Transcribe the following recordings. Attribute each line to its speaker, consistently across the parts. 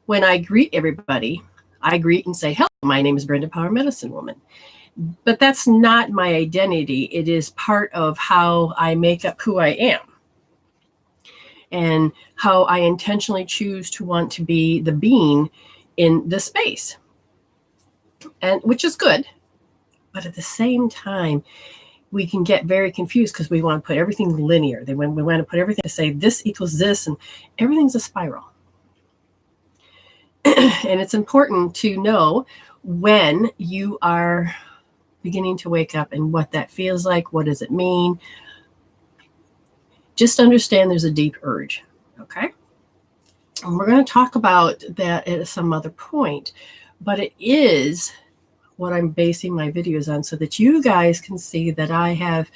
Speaker 1: when I greet everybody, I greet and say, hello, my name is Brenda Power, Medicine Woman. But that's not my identity. It is part of how I make up who I am and how I intentionally choose to want to be the being in the space, and which is good. But at the same time, we can get very confused because we want to put everything linear. We want to put everything to say this equals this, and everything's a spiral. And it's important to know when you are beginning to wake up and what that feels like. What does it mean? Just understand there's a deep urge, okay? And we're going to talk about that at some other point, but it is what I'm basing my videos on so that you guys can see that I have,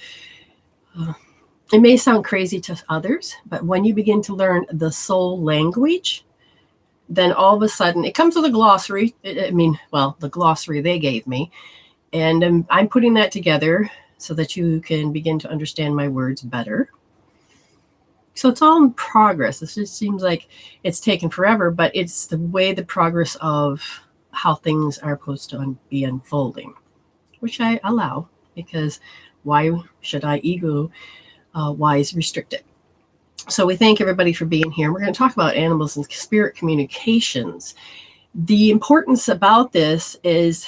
Speaker 1: it may sound crazy to others, but when you begin to learn the soul language, then all of a sudden it comes with a glossary. The glossary they gave me, and I'm putting that together so that you can begin to understand my words better. So it's all in progress. It just seems like it's taken forever, but it's the way the progress of how things are supposed to be unfolding, which I allow, because why should I ego-wise restrict it? So we thank everybody for being here. We're going to talk about animals and spirit communications. The importance about this is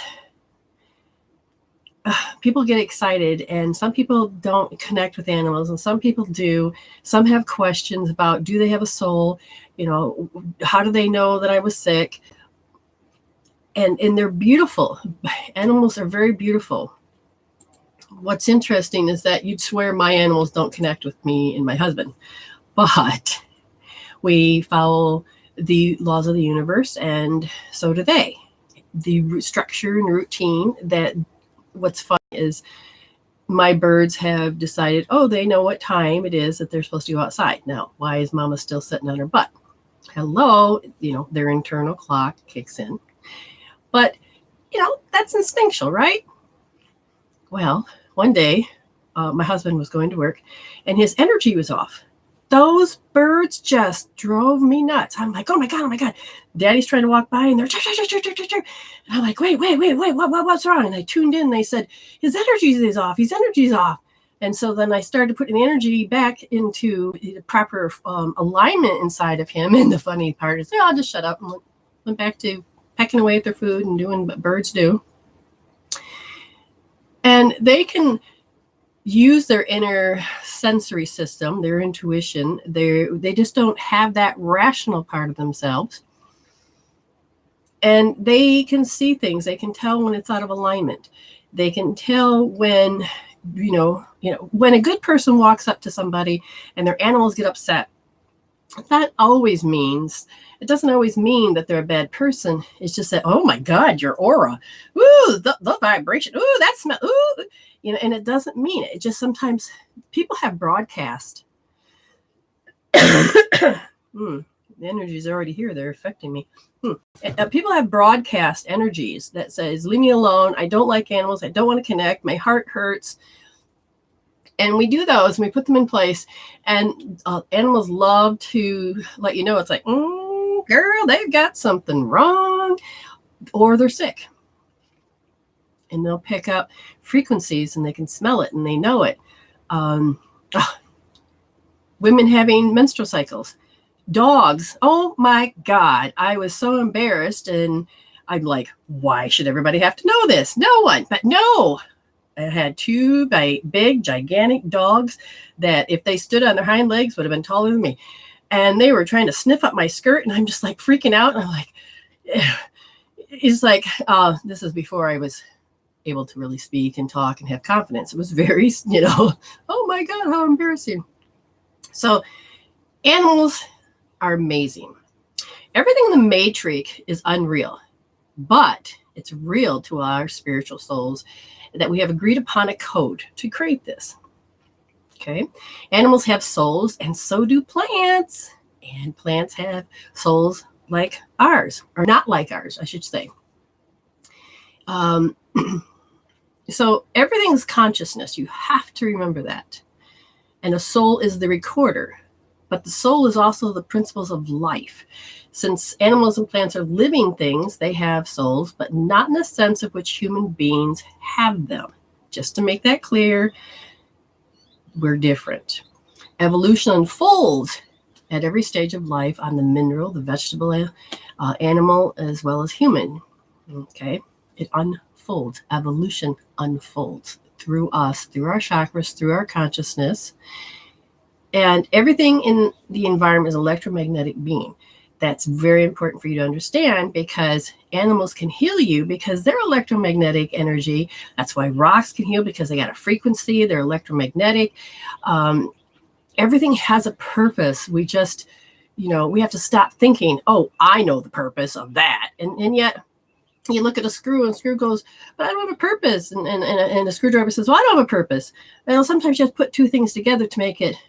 Speaker 1: people get excited, and some people don't connect with animals, and some people do. Some have questions about, do they have a soul? How do they know that I was sick? And they're beautiful. Animals are very beautiful. What's interesting is that you'd swear my animals don't connect with me and my husband, but we follow the laws of the universe, and so do they. The structure and routine that what's fun is my birds have decided, they know what time it is that they're supposed to go outside. Now, why is Mama still sitting on her butt? Hello, their internal clock kicks in. But, that's instinctual, right? Well, one day, my husband was going to work, and his energy was off. Those birds just drove me nuts. I'm like, oh my God. Daddy's trying to walk by, and they're, and I'm like, wait, what's wrong? And I tuned in, and they said, his energy is off. And so then I started putting the energy back into the proper alignment inside of him. And the funny part is, I'll just shut up, and went back to pecking away at their food and doing what birds do. And they can use their inner sensory system, their intuition. They just don't have that rational part of themselves. And they can see things. They can tell when it's out of alignment. They can tell when, when a good person walks up to somebody and their animals get upset. That always means, it doesn't always mean that they're a bad person. It's just that, oh my God, your aura. Ooh, the vibration. Ooh, that smell. Ooh. And it doesn't mean it. It just sometimes people have broadcast. The energy's already here. They're affecting me. People have broadcast energies that says, leave me alone. I don't like animals. I don't want to connect. My heart hurts. And we do those, and we put them in place. And animals love to let you know. It's like, girl, they've got something wrong, or they're sick. And they'll pick up frequencies, and they can smell it, and they know it. Women having menstrual cycles. Dogs. Oh, my God. I was so embarrassed, and I'm like, why should everybody have to know this? No one. But no. I had two big, gigantic dogs that if they stood on their hind legs would have been taller than me. And they were trying to sniff up my skirt, and I'm just like freaking out. And I'm like, it's like, this is before I was able to really speak and talk and have confidence. It was very, oh my God, how embarrassing. So animals are amazing. Everything in the matrix is unreal, but it's real to our spiritual souls that we have agreed upon a code to create this. Okay. Animals have souls, and so do plants. And plants have souls like ours, or not like ours, I should say. So everything's consciousness. You have to remember that. And a soul is the recorder. But the soul is also the principles of life. Since animals and plants are living things, they have souls, but not in the sense of which human beings have them. Just to make that clear, we're different. Evolution unfolds at every stage of life on the mineral, the vegetable, animal, as well as human. Okay? It unfolds. Evolution unfolds through us, through our chakras, through our consciousness. And everything in the environment is electromagnetic being. That's very important for you to understand, because animals can heal you because they're electromagnetic energy. That's why rocks can heal, because they got a frequency, they're electromagnetic. Everything has a purpose. We just, we have to stop thinking, oh, I know the purpose of that. And yet you look at a screw and screw goes, but I don't have a purpose. And a screwdriver says, well, I don't have a purpose. Well, sometimes you have to put two things together to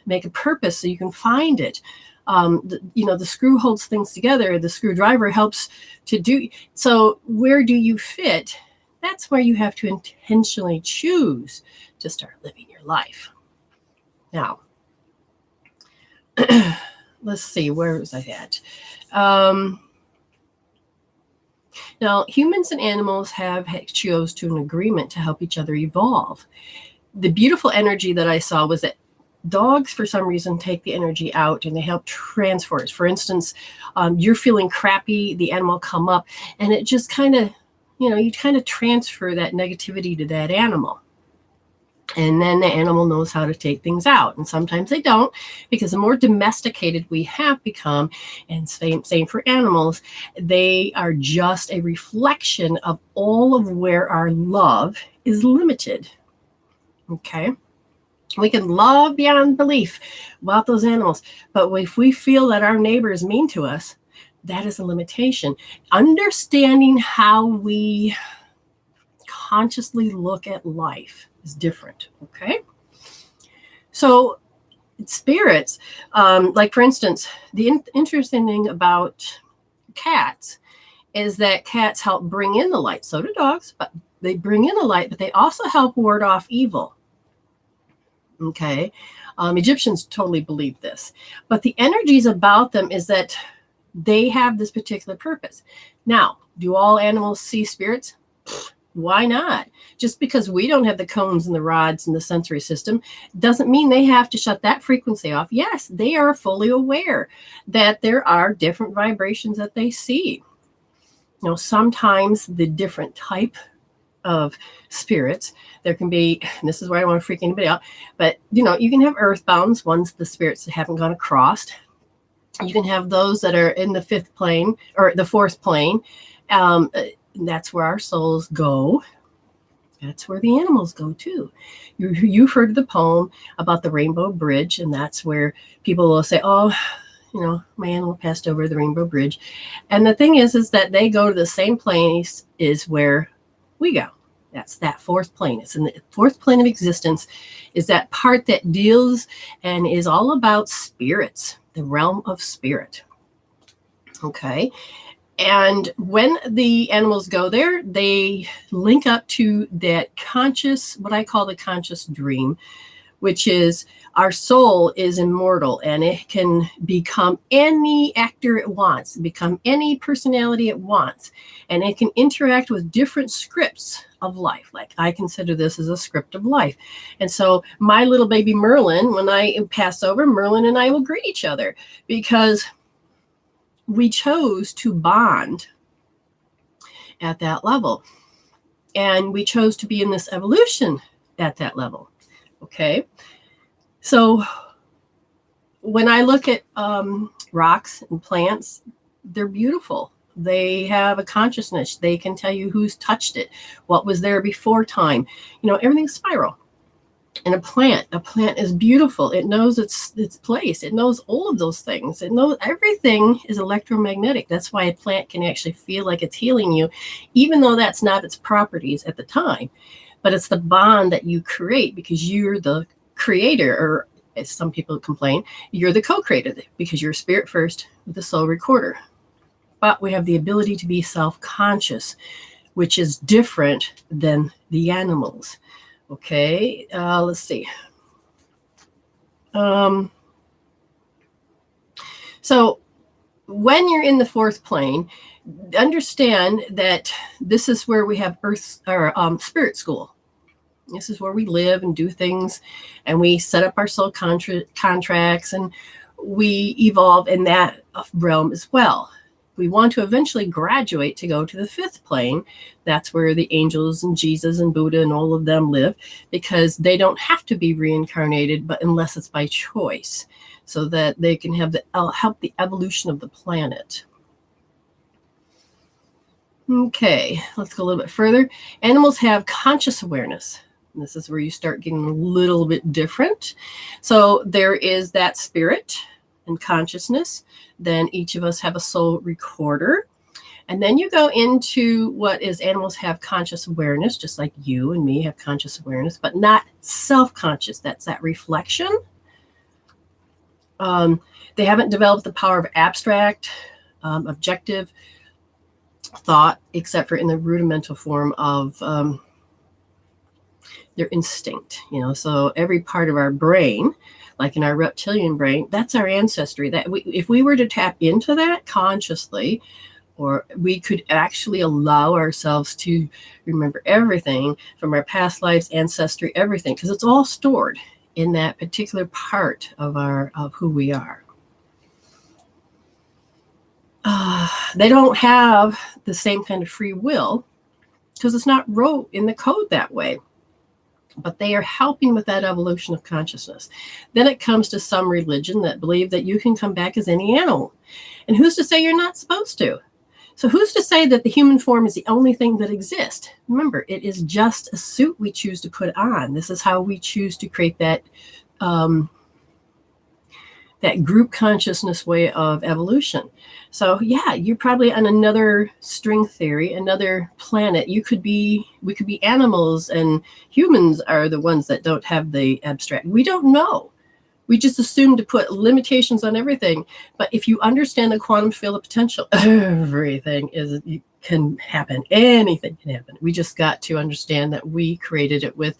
Speaker 1: make a purpose so you can find it. The screw holds things together. The screwdriver helps to do. So where do you fit? That's where you have to intentionally choose to start living your life. Now, let's see, where was I at? Now, humans and animals have chose to an agreement to help each other evolve. The beautiful energy that I saw was that dogs, for some reason, take the energy out and they help transfer it. For instance, you're feeling crappy, the animal come up, and it just kind of, you kind of transfer that negativity to that animal. And then the animal knows how to take things out. And sometimes they don't, because the more domesticated we have become, and same for animals, they are just a reflection of all of where our love is limited. Okay? We can love beyond belief about those animals. But if we feel that our neighbor is mean to us, that is a limitation. Understanding how we consciously look at life is different. Okay. So spirits, like for instance, the interesting thing about cats is that cats help bring in the light. So do dogs, but they bring in the light, but they also help ward off evil. Okay. Egyptians totally believe this, but the energies about them is that they have this particular purpose. Now, do all animals see spirits? Why not? Just because we don't have the cones and the rods and the sensory system doesn't mean they have to shut that frequency off. Yes, they are fully aware that there are different vibrations that they see. Sometimes the different type of spirits, there can be, and this is where I want to freak anybody out, but you can have earthbounds, ones the spirits that haven't gone across. You can have those that are in the fifth plane or the fourth plane. That's where our souls go. That's where the animals go too. You've heard the poem about the Rainbow Bridge, and that's where people will say, oh, my animal passed over the Rainbow Bridge. And the thing is that they go to the same place is where we go. That's that fourth plane. It's in the fourth plane of existence, is that part that deals and is all about spirits, the realm of spirit. Okay. And when the animals go there, they link up to that conscious, what I call the conscious dream, which is our soul is immortal and it can become any actor it wants, become any personality it wants. And it can interact with different scripts of life. Like I consider this as a script of life. And so my little baby Merlin, when I pass over, Merlin and I will greet each other because we chose to bond at that level. And we chose to be in this evolution at that level. Okay. So when I look at rocks and plants, they're beautiful. They have a consciousness. They can tell you who's touched it, what was there before time. Everything's spiral. And a plant is beautiful. It knows its place. It knows all of those things. It knows everything is electromagnetic. That's why a plant can actually feel like it's healing you, even though that's not its properties at the time. But it's the bond that you create because you're the creator, or as some people complain, you're the co-creator because you're spirit first with the soul recorder. But we have the ability to be self-conscious, which is different than the animals. Okay, let's see. So when you're in the fourth plane, understand that this is where we have spirit school. This is where we live and do things, and we set up our soul contracts, and we evolve in that realm as well. We want to eventually graduate to go to the fifth plane. That's where the angels and Jesus and Buddha and all of them live, because they don't have to be reincarnated, but unless it's by choice, so that they can have help the evolution of the planet. Okay, let's go a little bit further. Animals have conscious awareness. And this is where you start getting a little bit different. So there is that spirit and consciousness. Then each of us have a soul recorder. And then you go into what is animals have conscious awareness, just like you and me have conscious awareness, but not self-conscious. That's that reflection. They haven't developed the power of abstract, objective thought, except for in the rudimental form of their instinct. So every part of our brain, like in our reptilian brain, that's our ancestry. That if we were to tap into that consciously, or we could actually allow ourselves to remember everything from our past lives, ancestry, everything, because it's all stored in that particular part of who we are. They don't have the same kind of free will because it's not wrote in the code that way. But they are helping with that evolution of consciousness. Then it comes to some religion that believe that you can come back as any animal. And who's to say you're not supposed to? So who's to say that the human form is the only thing that exists? Remember, it is just a suit we choose to put on. This is how we choose to create that that group consciousness way of evolution. So yeah, you're probably on another string theory, another planet. We could be animals, and humans are the ones that don't have the abstract. We don't know. We just assume to put limitations on everything. But if you understand the quantum field of potential, everything can happen. Anything can happen. We just got to understand that we created it with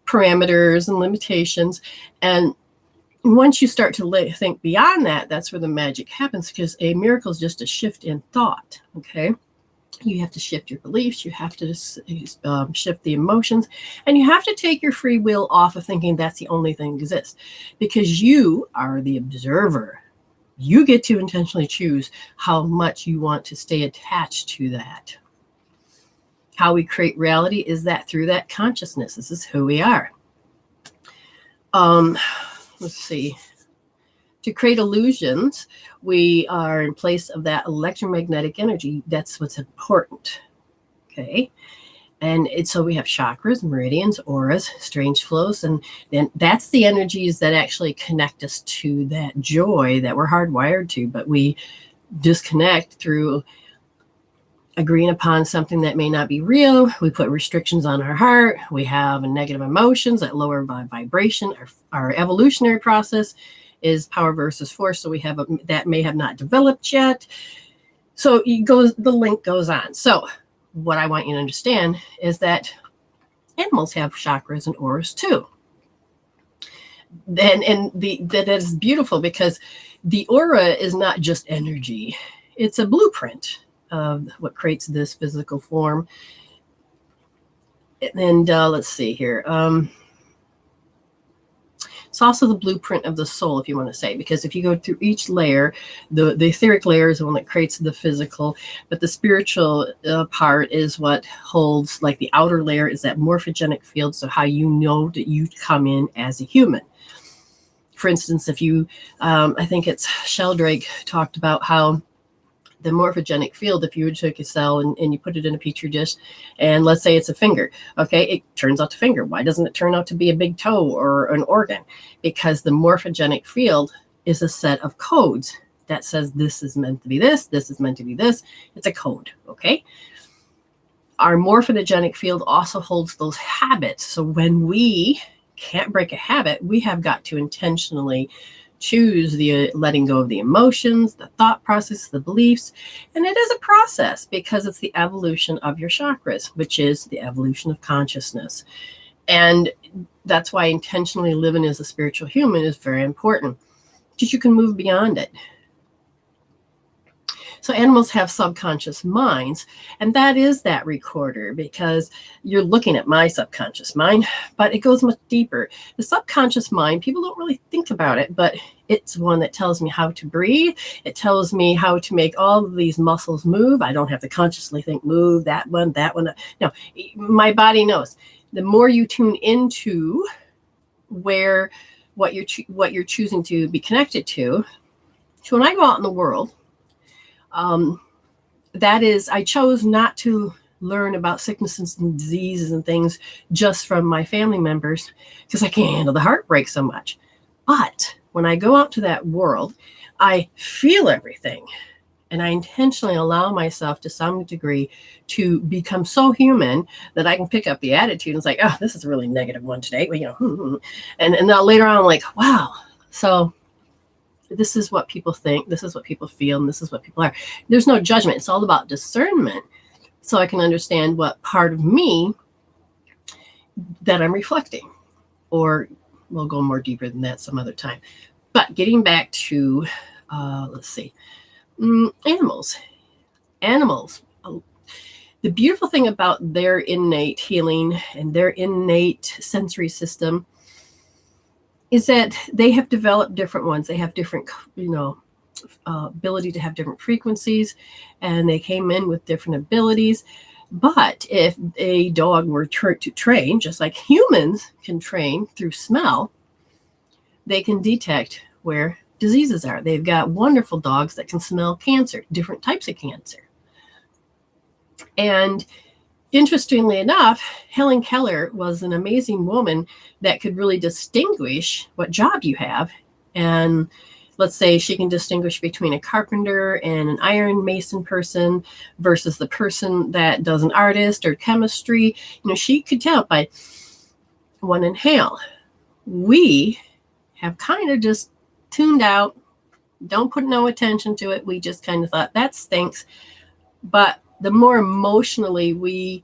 Speaker 1: parameters and limitations. And once you start to think beyond that, that's where the magic happens, because a miracle is just a shift in thought. Okay. You have to shift your beliefs. You have to shift the emotions, and you have to take your free will off of thinking that's the only thing that exists, because you are the observer. You get to intentionally choose how much you want to stay attached to that. How we create reality is that through that consciousness. This is who we are. Let's see. To create illusions, we are in place of that electromagnetic energy. That's what's important. Okay. And so we have chakras, meridians, auras, strange flows. And then that's the energies that actually connect us to that joy that we're hardwired to, but we disconnect through agreeing upon something that may not be real. We put restrictions on our heart. We have negative emotions that lower vibration. Our evolutionary process is power versus force. So we have that may have not developed yet. So the link goes on. So what I want you to understand is that animals have chakras and auras too. That is beautiful, because the aura is not just energy. It's a blueprint of what creates this physical form. And let's see here. It's also the blueprint of the soul, if you want to say, because if you go through each layer, the etheric layer is the one that creates the physical, but the spiritual part is what holds, like the outer layer is that morphogenetic field. So how you know that you come in as a human. For instance, if you, I think it's Sheldrake talked about how the morphogenic field, if you took a cell and you put it in a petri dish, and let's say it's a finger, okay, it turns out to finger. Why doesn't it turn out to be a big toe or an organ? Because the morphogenic field is a set of codes that says this is meant to be this is meant to be this. It's a code, okay? Our morphogenic field also holds those habits. So when we can't break a habit, we have got to intentionally choose the letting go of the emotions, the thought process, the beliefs. And it is a process, because it's the evolution of your chakras, which is the evolution of consciousness. And that's why intentionally living as a spiritual human is very important, because you can move beyond it. So animals have subconscious minds, and that is that recorder, because you're looking at my subconscious mind, but it goes much deeper. The subconscious mind, people don't really think about it, but it's one that tells me how to breathe. It tells me how to make all of these muscles move. I don't have to consciously think, move that one, that one. No, my body knows. The more you tune into what you're choosing to be connected to. So when I go out in the world, that is, I chose not to learn about sicknesses and diseases and things just from my family members, because I can't handle the heartbreak so much. But when I go out to that world, I feel everything. And I intentionally allow myself to some degree to become so human that I can pick up the attitude and it's like, oh, this is a really negative one today. Well, and then later on, I'm like, wow. So this is what people think. This is what people feel. And this is what people are. There's no judgment. It's all about discernment. So I can understand what part of me that I'm reflecting. Or we'll go more deeper than that some other time. But getting back to, let's see. Animals. The beautiful thing about their innate healing and their innate sensory system is that they have developed different ones. They have different, ability to have different frequencies, and they came in with different abilities. But if a dog were to train, just like humans can train through smell, they can detect where diseases are. They've got wonderful dogs that can smell cancer, different types of cancer. And interestingly enough, Helen Keller was an amazing woman that could really distinguish what job you have. And let's say she can distinguish between a carpenter and an iron mason person versus the person that does an artist or chemistry. She could tell by one inhale. We have kind of just tuned out, don't put no attention to it. We just kind of thought that stinks. But the more emotionally we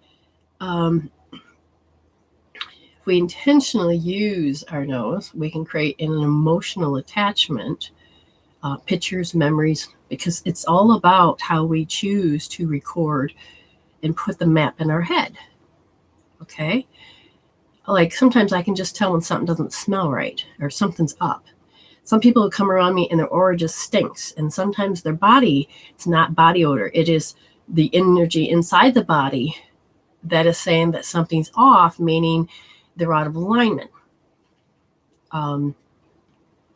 Speaker 1: if we intentionally use our nose, we can create an emotional attachment, pictures, memories, because it's all about how we choose to record and put the map in our head. Okay? Like sometimes I can just tell when something doesn't smell right or something's up. Some people who come around me and their aura just stinks. And sometimes their body, it's not body odor. It is the energy inside the body that is saying that something's off, meaning they're out of alignment.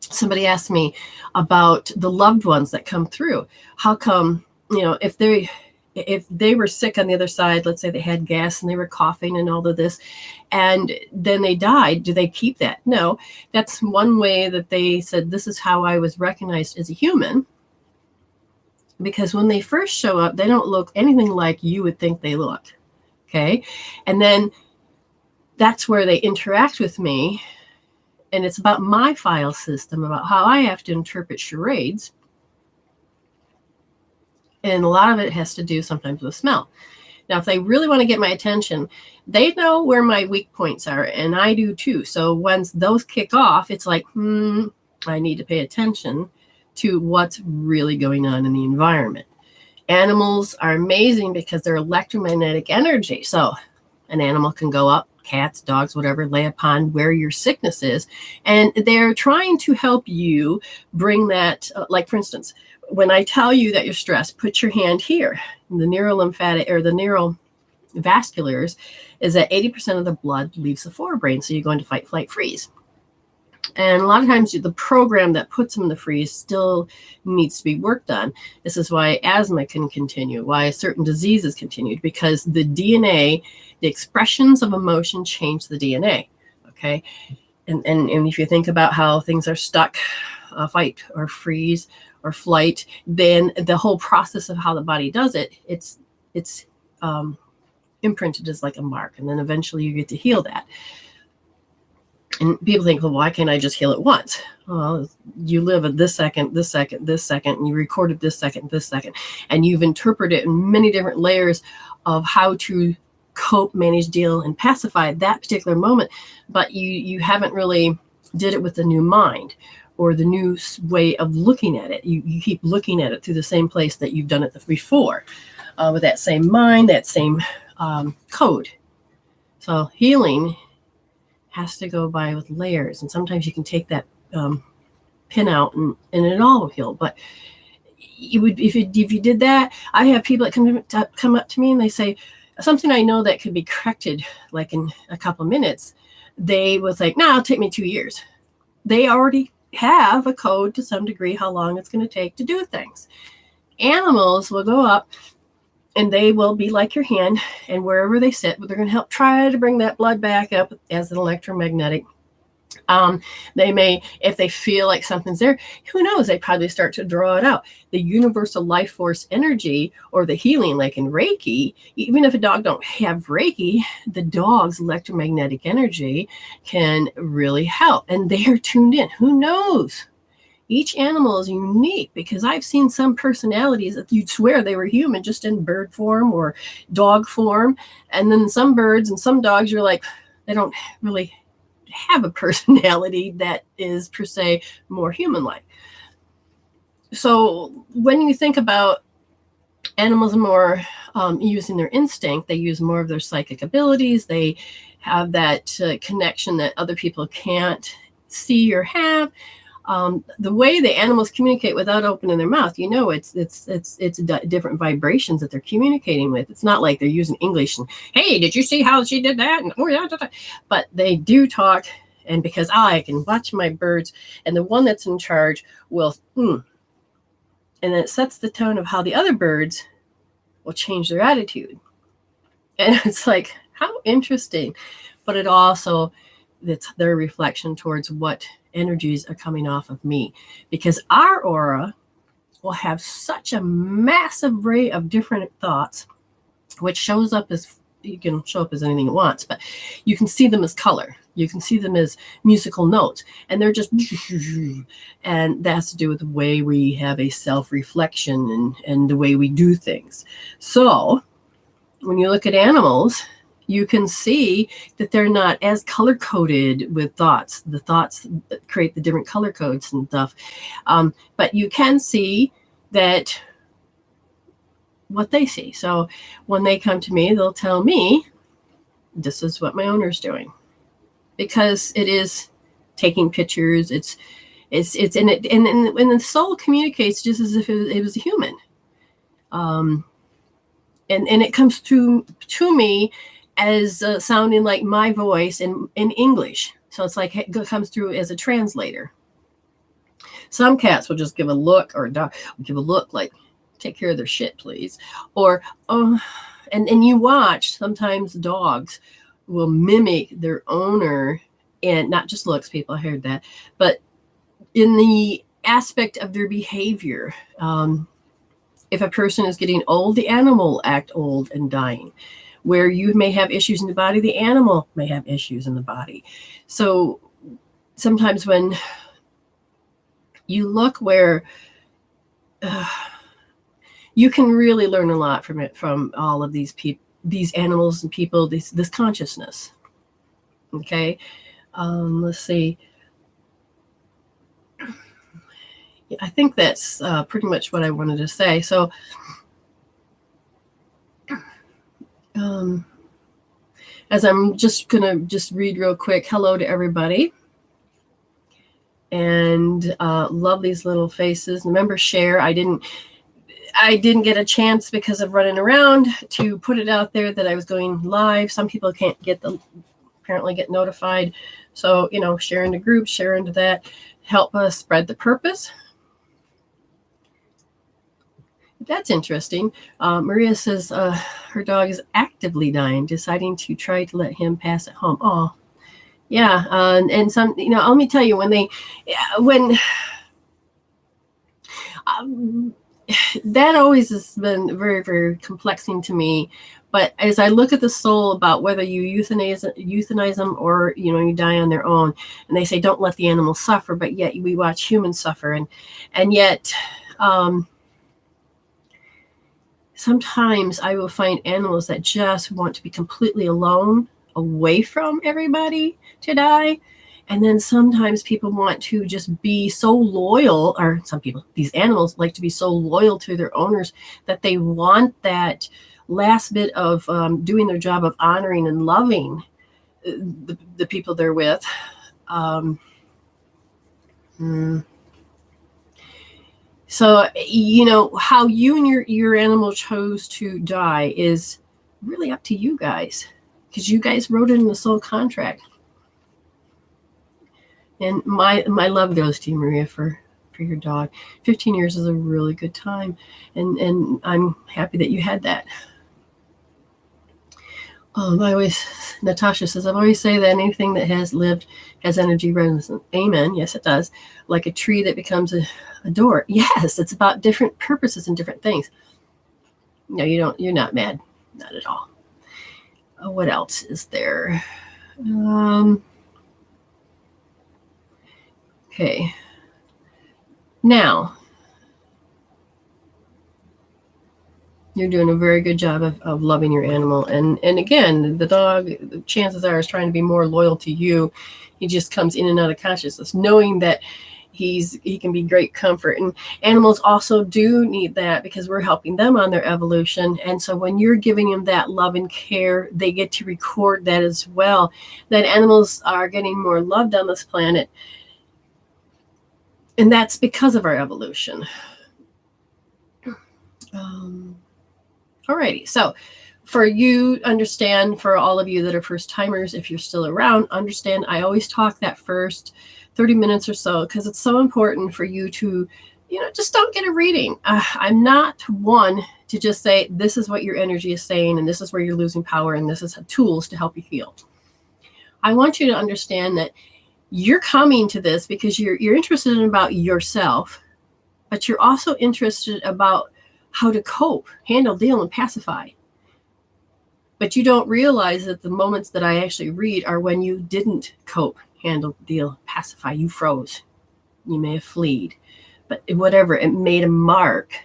Speaker 1: Somebody asked me about the loved ones that come through. How come, if they were sick on the other side, let's say they had gas and they were coughing and all of this, and then they died, do they keep that? No, that's one way that they said, this is how I was recognized as a human. Because when they first show up, they don't look anything like you would think they look. Okay. And then that's where they interact with me. And it's about my file system, about how I have to interpret charades. And a lot of it has to do sometimes with smell. Now, if they really want to get my attention, they know where my weak points are, and I do too. So once those kick off, it's like, I need to pay attention to what's really going on in the environment. Animals are amazing because they're electromagnetic energy. So an animal can go up, cats, dogs, whatever, lay upon where your sickness is. And they're trying to help you bring that, like for instance, when I tell you that you're stressed, put your hand here. The neurolymphatic or the neurovasculars is that 80% of the blood leaves the forebrain. So you go into fight, flight, freeze. And a lot of times the program that puts them in the freeze still needs to be worked on. This is why asthma can continue, why certain diseases continued, because the DNA, the expressions of emotion change the DNA. Okay. And if you think about how things are stuck, fight or freeze or flight, then the whole process of how the body does it, it's imprinted as like a mark. And then eventually you get to heal that. And people think, well, why can't I just heal it once? Well, you live at this second, this second, this second, and you recorded this second, and you've interpreted it in many different layers of how to cope, manage, deal, and pacify that particular moment. But you haven't really did it with a new mind, or the new way of looking at it. You keep looking at it through the same place that you've done it before, with that same mind, that same code. So healing has to go by with layers, and sometimes you can take that pin out and it all will heal. But you would, if you did that, I have people that come up to me and they say something I know that could be corrected like in a couple of minutes. They was like, "Nah, it'll take me 2 years." They already have a code to some degree how long it's going to take to do things. Animals will go up and they will be like your hand, and wherever they sit, they're going to help try to bring that blood back up as an electromagnetic. They may, if they feel like something's there, who knows, they probably start to draw it out. The universal life force energy, or the healing, like in Reiki, even if a dog don't have Reiki, the dog's electromagnetic energy can really help, and they are tuned in. Who knows? Each animal is unique, because I've seen some personalities that you'd swear they were human, just in bird form or dog form. And then some birds and some dogs, you're like, they don't really have a personality that is per se more human-like. So when you think about animals more using their instinct, they use more of their psychic abilities. They have that connection that other people can't see or have. The way the animals communicate without opening their mouth, it's different vibrations that they're communicating with. It's not like they're using English and, "Hey, did you see how she did that?" And, "Oh yeah, but they do talk. And because I can watch my birds, and the one that's in charge will, and then it sets the tone of how the other birds will change their attitude. And it's like, how interesting. But it also, it's their reflection towards what energies are coming off of me, because our aura will have such a massive array of different thoughts, which shows up as, you can show up as anything it wants, but you can see them as color. You can see them as musical notes, and they're just, and that's to do with the way we have a self-reflection and the way we do things. So when you look at animals, you can see that they're not as color-coded with thoughts, the thoughts that create the different color codes and stuff. But you can see that what they see. So when they come to me, they'll tell me, this is what my owner's doing. Because it is taking pictures, it's in it, and the soul communicates just as if it was a human. And it comes through to me as sounding like my voice in English. So it's like it comes through as a translator. Some cats will just give a look, or a dog will give a look like, "Take care of their shit, please." Or, and you watch, sometimes dogs will mimic their owner, and not just looks, people, I heard that, but in the aspect of their behavior. If a person is getting old, the animal will act old and dying. Where you may have issues in the body, the animal may have issues in the body. So sometimes when you look where you can really learn a lot from it, from all of these people, these animals and people, this consciousness. Okay. Let's see. I think that's pretty much what I wanted to say. So, as I'm just going to read real quick, hello to everybody. And love these little faces. Remember, share. I didn't get a chance because of running around to put it out there that I was going live. Some people can't apparently get notified. So, share into groups, share into that, help us spread the purpose. That's interesting. Maria says her dog is actively dying, deciding to try to let him pass it home. Oh, yeah. And some, let me tell you, that always has been very, very complexing to me. But as I look at the soul, about whether you euthanize them or, you die on their own, and they say, don't let the animals suffer, but yet we watch humans suffer. And yet, sometimes I will find animals that just want to be completely alone, away from everybody, to die. And then sometimes people want to just be so loyal, or some people, these animals like to be so loyal to their owners that they want that last bit of doing their job of honoring and loving the people they're with. So, how you and your animal chose to die is really up to you guys, because you guys wrote it in the soul contract. And my love goes to you, Maria, for your dog. 15 years is a really good time. And I'm happy that you had that. Natasha says, I always say that anything that has lived has energy resonance. Amen. Yes, it does. Like a tree that becomes a door. Yes, it's about different purposes and different things. No, you're not mad. Not at all. What else is there? Okay. Now, you're doing a very good job of loving your animal. And again, the dog, chances are, is trying to be more loyal to you. He just comes in and out of consciousness, knowing that he can be great comfort. And animals also do need that, because we're helping them on their evolution. And so when you're giving them that love and care, they get to record that as well, that animals are getting more loved on this planet. And that's because of our evolution. Alrighty, so for you, understand, for all of you that are first timers, if you're still around, understand I always talk that first 30 minutes or so, because it's so important for you to, just don't get a reading. I'm not one to just say, this is what your energy is saying, and this is where you're losing power, and this is tools to help you heal. I want you to understand that you're coming to this because you're interested in about yourself, but you're also interested about how to cope, handle, deal, and pacify. But you don't realize that the moments that I actually read are when you didn't cope, handle, deal, pacify. You froze. You may have fled. But whatever, it made a mark.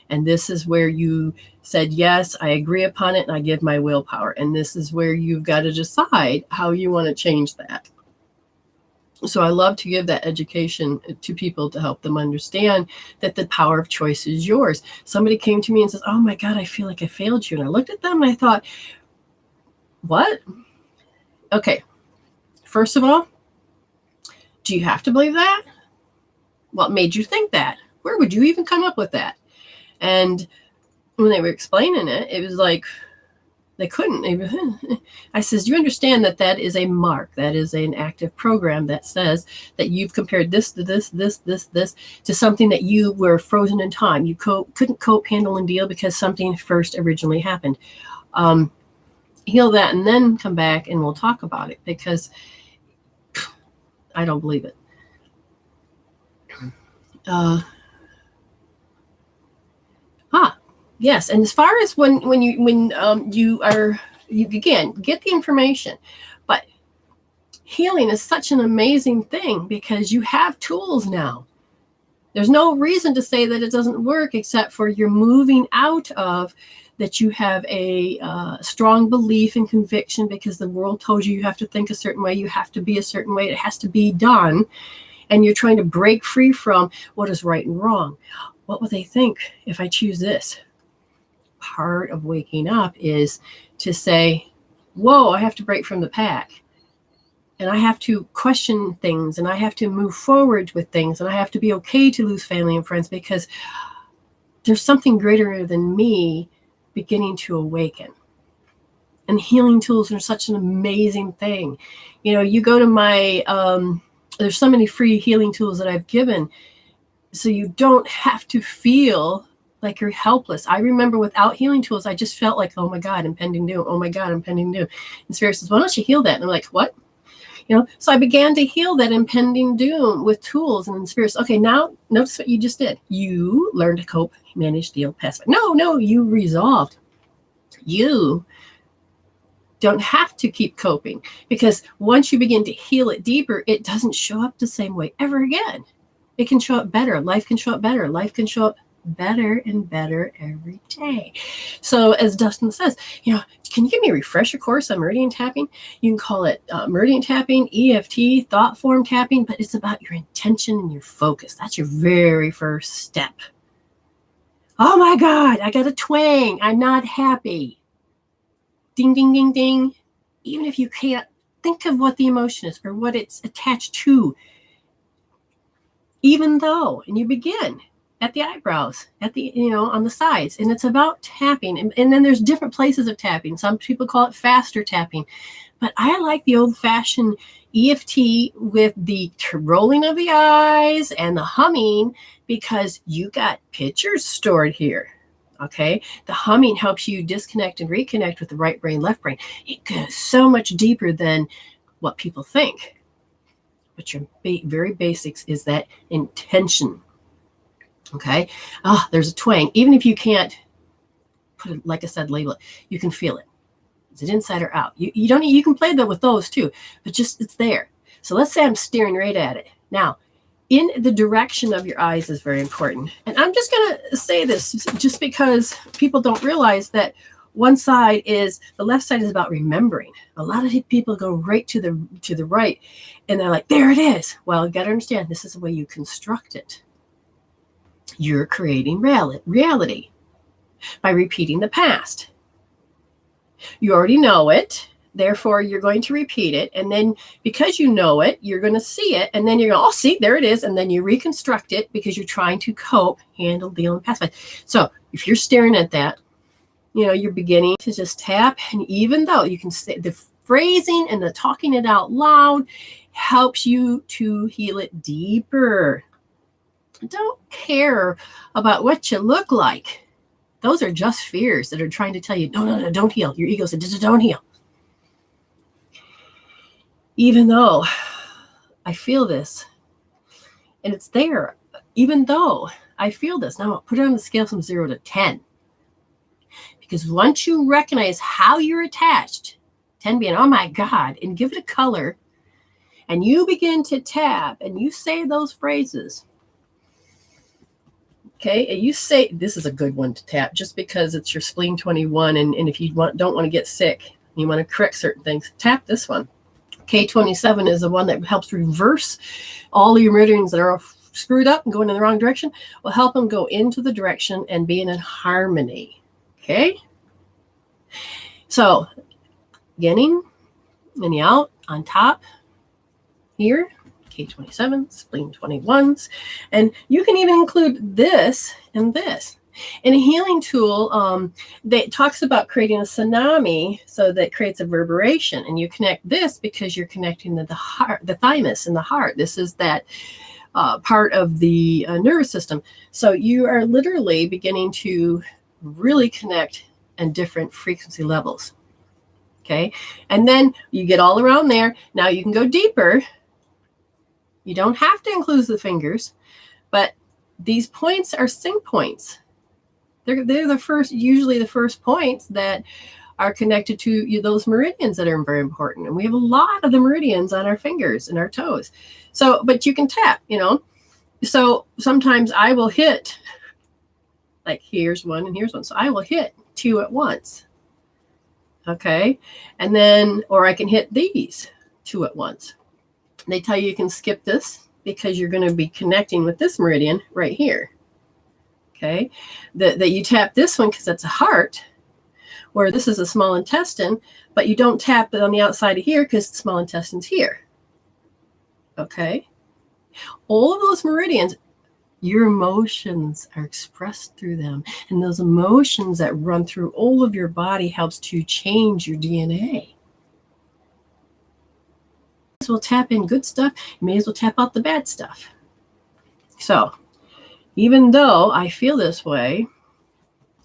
Speaker 1: And this is where you said, yes, I agree upon it, and I give my willpower. And this is where you've got to decide how you want to change that. So I love to give that education to people to help them understand that the power of choice is yours. Somebody came to me and says, oh my God, I feel like I failed you. And I looked at them and I thought, what? Okay. First of all, do you have to believe that? What made you think that? Where would you even come up with that? And when they were explaining it, it was like, they couldn't. I says, you understand that is a mark. That is an active program that says that you've compared this to this to something that you were frozen in time. You couldn't cope, handle, and deal because something first originally happened. Heal that and then come back and we'll talk about it, because I don't believe it. Yes, and as far as when you again get the information, but healing is such an amazing thing because you have tools now. There's no reason to say that it doesn't work, except for you're moving out of that. You have a strong belief and conviction because the world told you have to think a certain way, you have to be a certain way, it has to be done, and you're trying to break free from what is right and wrong. What will they think if I choose this? Part of waking up is to say, whoa, I have to break from the pack, and I have to question things, and I have to move forward with things, and I have to be okay to lose family and friends because there's something greater than me beginning to awaken. And healing tools are such an amazing thing. You go to my there's so many free healing tools that I've given, so you don't have to feel like you're helpless. I remember without healing tools, I just felt like, oh my God, impending doom. Oh my God, impending doom. And Spirit says, why don't you heal that? And I'm like, what? So I began to heal that impending doom with tools. And then Spirit says, okay, now notice what you just did. You learned to cope, manage, deal, pacify. No, you resolved. You don't have to keep coping, because once you begin to heal it deeper, it doesn't show up the same way ever again. It can show up better. Life can show up better. Life can show up better and better every day. So as Dustin says, can you give me a refresher course on meridian tapping? You can call it meridian tapping, EFT, thought form tapping, but it's about your intention and your focus. That's your very first step. Oh my God, I got a twang. I'm not happy. Ding, ding, ding, ding. Even if you can't think of what the emotion is or what it's attached to, even though, and you begin at the eyebrows, at the, on the sides, and it's about tapping. And then there's different places of tapping. Some people call it faster tapping, but I like the old fashioned EFT with the rolling of the eyes and the humming, because you got pictures stored here. Okay. The humming helps you disconnect and reconnect with the right brain, left brain. It goes so much deeper than what people think. But your very basics is that intention. Okay. There's a twang. Even if you can't put it, like I said, label it, you can feel it. Is it inside or out? You can play that with those too, but just it's there. So let's say I'm staring right at it. Now, in the direction of your eyes is very important. And I'm just going to say this just because people don't realize that one side is, the left side is about remembering. A lot of people go right to the right and they're like, there it is. Well, you got to understand, this is the way you construct it. You're creating reality by repeating the past. You already know it. Therefore, you're going to repeat it. And then because you know it, you're going to see it. And then you're going, oh, see, there it is. And then you reconstruct it because you're trying to cope, handle, deal, and pacify. So if you're staring at that, you're beginning to just tap. And even though you can say the phrasing and the talking it out loud helps you to heal it deeper. Don't care about what you look like. Those are just fears that are trying to tell you, no, don't heal. Your ego said, don't heal. Even though I feel this, and it's there, even though I feel this. Now, put it on the scale from 0 to 10. Because once you recognize how you're attached, 10 being, oh my God, and give it a color, and you begin to tap, and you say those phrases, okay, and you say, this is a good one to tap, just because it's your spleen 21, and if you don't want to get sick, you want to correct certain things, tap this one. K27 is the one that helps reverse all your meridians that are screwed up and going in the wrong direction. Will help them go into the direction and being in harmony. Okay. So beginning and the out on top here, K27, spleen 21s. And you can even include this and this. In a healing tool, that talks about creating a tsunami, so that creates a reverberation. And you connect this because you're connecting to the heart, the thymus and the heart. This is that part of the nervous system. So you are literally beginning to really connect in different frequency levels. Okay. And then you get all around there. Now you can go deeper. You don't have to include the fingers, but these points are sync points. They're usually the first points that are connected to those meridians that are very important. And we have a lot of the meridians on our fingers and our toes. So, but you can tap, So sometimes I will hit, like here's one and here's one. So I will hit 2 at once. Okay. And then, or I can hit these 2 at once. They tell you can skip this because you're going to be connecting with this meridian right here. Okay, that you tap this one because that's a heart, where this is a small intestine, but you don't tap it on the outside of here because the small intestine's here. Okay, all of those meridians, your emotions are expressed through them, and those emotions that run through all of your body helps to change your DNA. You may as well tap in good stuff. You may as well tap out the bad stuff. So, even though I feel this way,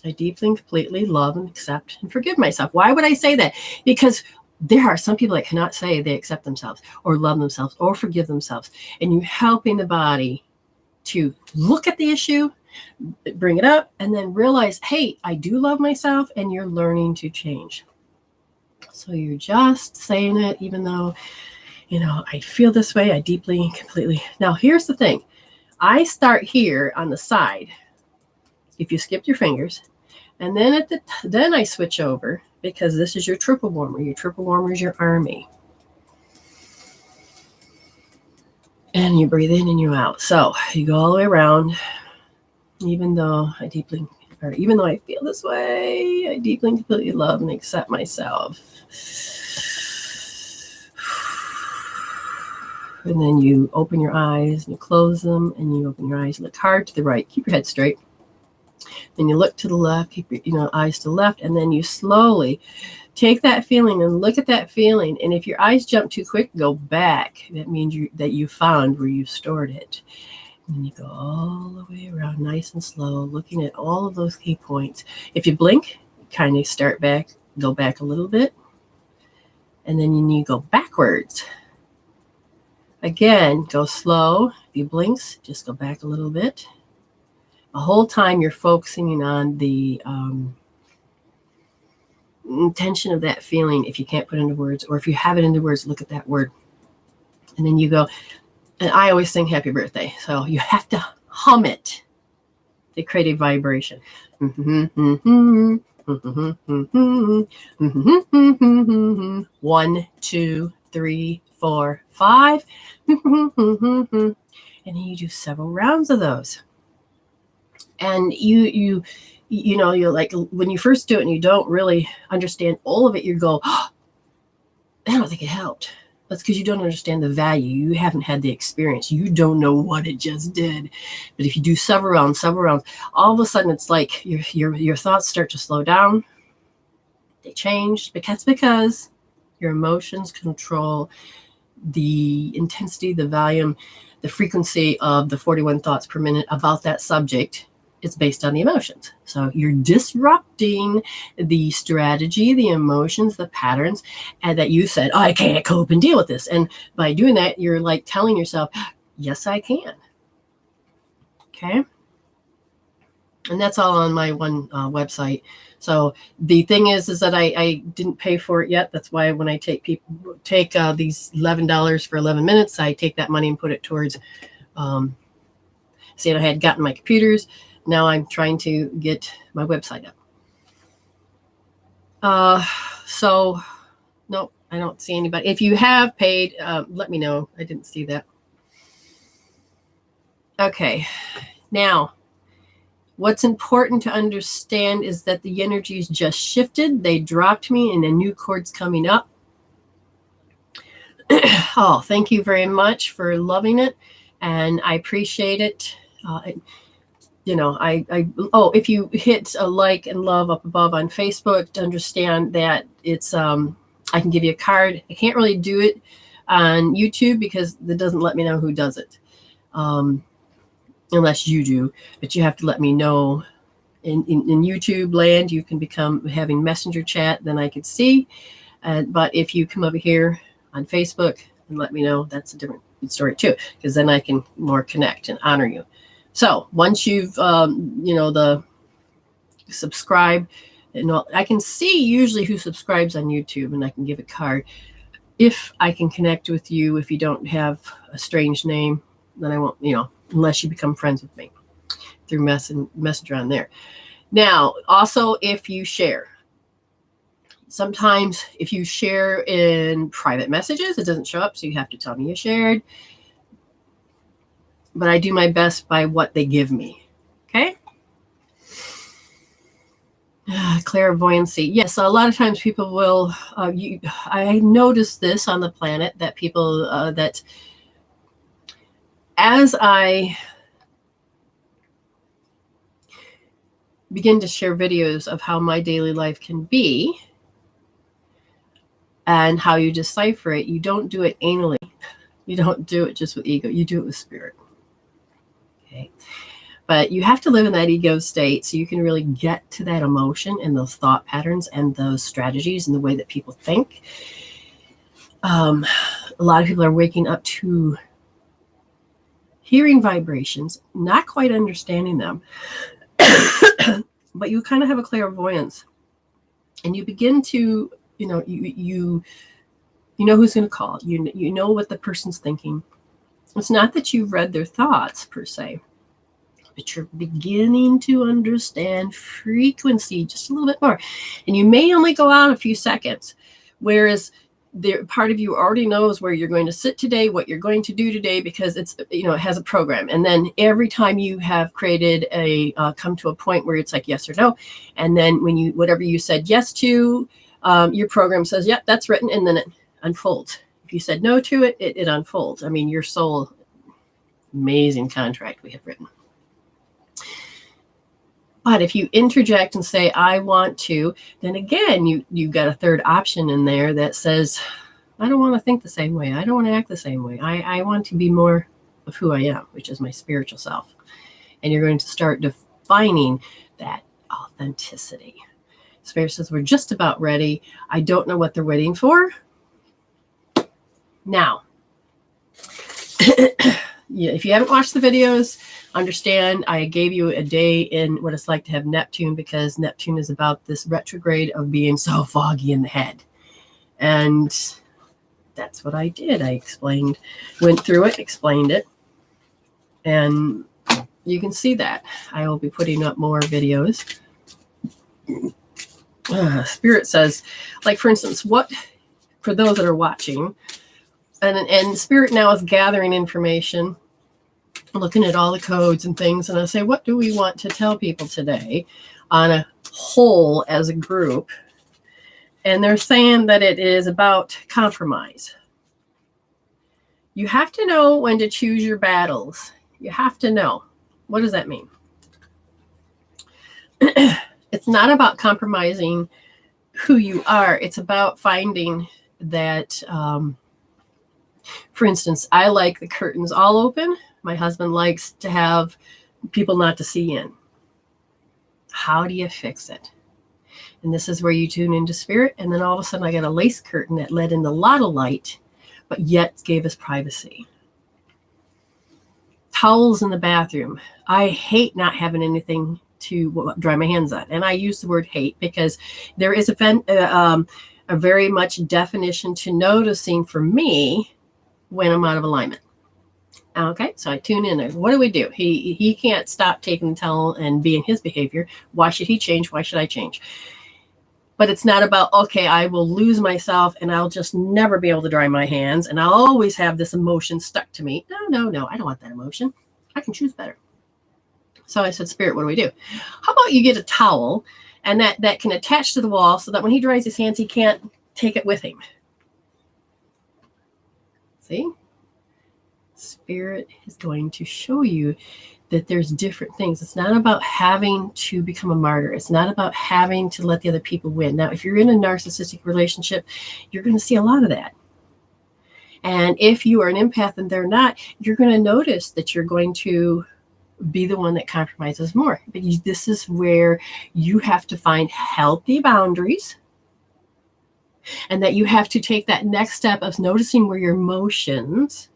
Speaker 1: I deeply and completely love and accept and forgive myself. Why would I say that? Because there are some people that cannot say they accept themselves or love themselves or forgive themselves. And you're helping the body to look at the issue, bring it up, and then realize, hey, I do love myself, and you're learning to change. So you're just saying it, even though, I feel this way, I deeply and completely. Now, here's the thing. I start here on the side, if you skipped your fingers, and then then I switch over, because this is your triple warmer. Your triple warmer is your army. And you breathe in and you out. So you go all the way around. Even though I feel this way, I deeply and completely love and accept myself. And then you open your eyes and you close them, and you open your eyes, look hard to the right, keep your head straight. Then you look to the left, keep your eyes to the left, and then you slowly take that feeling and look at that feeling. And if your eyes jump too quick, go back. That means that you found where you've stored it. And then you go all the way around, nice and slow, looking at all of those key points. If you blink, kind of start back, go back a little bit, and then you go backwards. Again, go slow. If you blinks, just go back a little bit. The whole time you're focusing on the intention of that feeling. If you can't put it into words, or if you have it into words, look at that word. And then you go, and I always sing happy birthday. So you have to hum it to create a vibration. 1, 2, 3, 4, 5. And then you do several rounds of those. And you're like, when you first do it and you don't really understand all of it, you go, oh, I don't think it helped. That's because you don't understand the value. You haven't had the experience. You don't know what it just did. But if you do several rounds, all of a sudden it's like your thoughts start to slow down. They change. But that's because your emotions control the intensity, the volume, the frequency of the 41 thoughts per minute about that subject. It's based on the emotions. So you're disrupting the strategy, the emotions, the patterns, and that you said, oh, I can't cope and deal with this. And by doing that, you're like telling yourself, yes, I can. Okay. And that's all on my one website. So the thing is that I didn't pay for it yet. That's why when I take these $11 for 11 minutes, I take that money and put it towards, I had gotten my computers. Now I'm trying to get my website up. So nope, I don't see anybody. If you have paid, let me know. I didn't see that. Okay. Now, what's important to understand is that the energies just shifted. They dropped me and a new chord's coming up. Oh, thank you very much for loving it. And I appreciate it. If you hit a like and love up above on Facebook, to understand that it's, I can give you a card. I can't really do it on YouTube because it doesn't let me know who does it. Unless you do, but you have to let me know. In YouTube land, you can become having messenger chat, then I could see. But if you come over here on Facebook and let me know, that's a different story too, because then I can more connect and honor you. So once you've, the subscribe, I can see usually who subscribes on YouTube, and I can give a card. If I can connect with you, if you don't have a strange name, then I won't, unless you become friends with me through messenger on there. Now, also, if you share, sometimes if you share in private messages, it doesn't show up, so you have to tell me you shared. But I do my best by what they give me. Okay. Clairvoyancy. Yes, a lot of times people will, I noticed this on the planet, that people, that as I begin to share videos of how my daily life can be and how you decipher it, you don't do it anally. You don't do it just with ego. You do it with spirit. Okay. But you have to live in that ego state so you can really get to that emotion and those thought patterns and those strategies and the way that people think. A lot of people are waking up to hearing vibrations, not quite understanding them, but you kind of have a clairvoyance, and you begin to, you know who's going to call. You know what the person's thinking. It's not that you've read their thoughts per se, but you're beginning to understand frequency just a little bit more. And you may only go out a few seconds, whereas the part of you already knows where you're going to sit today, what you're going to do today, because it's, it has a program. And then every time you have created come to a point where it's like yes or no, and then when whatever you said yes to, your program says, yep, that's written, and then it unfolds. If you said no to it, it unfolds. I mean, your soul, amazing contract we have written. But if you interject and say, I want to, then again, you've got a third option in there that says, I don't want to think the same way. I don't want to act the same way. I want to be more of who I am, which is my spiritual self. And you're going to start defining that authenticity. Spirit says, we're just about ready. I don't know what they're waiting for. Now, if you haven't watched the videos, understand I gave you a day in what it's like to have Neptune, because Neptune is about this retrograde of being so foggy in the head. And that's what I did. I went through it, explained it. And you can see that. I will be putting up more videos. Spirit says, like, for instance, for those that are watching, and Spirit now is gathering information, looking at all the codes and things, and I say, what do we want to tell people today on a whole as a group? And they're saying that it is about compromise. You have to know when to choose your battles. You have to know. What does that mean? It's not about compromising who you are. It's about finding that, for instance, I like the curtains all open. My husband likes to have people not to see in. How do you fix it? And this is where you tune into Spirit. And then all of a sudden I got a lace curtain that let in a lot of light, but yet gave us privacy. Towels in the bathroom. I hate not having anything to dry my hands on. And I use the word hate because there is a very much definition to noticing for me when I'm out of alignment. Okay, so I tune in there. What do we do? He can't stop taking the towel and being his behavior. Why should he change? Why should I change? But it's not about, okay, I will lose myself and I'll just never be able to dry my hands and I'll always have this emotion stuck to me. No, I don't want that emotion. I can choose better. So I said, Spirit, what do we do? How about you get a towel and that can attach to the wall so that when he dries his hands, he can't take it with him. See? Spirit is going to show you that there's different things. It's not about having to become a martyr. It's not about having to let the other people win. Now, if you're in a narcissistic relationship, you're going to see a lot of that. And if you are an empath and they're not, you're going to notice that you're going to be the one that compromises more. But this is where you have to find healthy boundaries, and that you have to take that next step of noticing where your emotions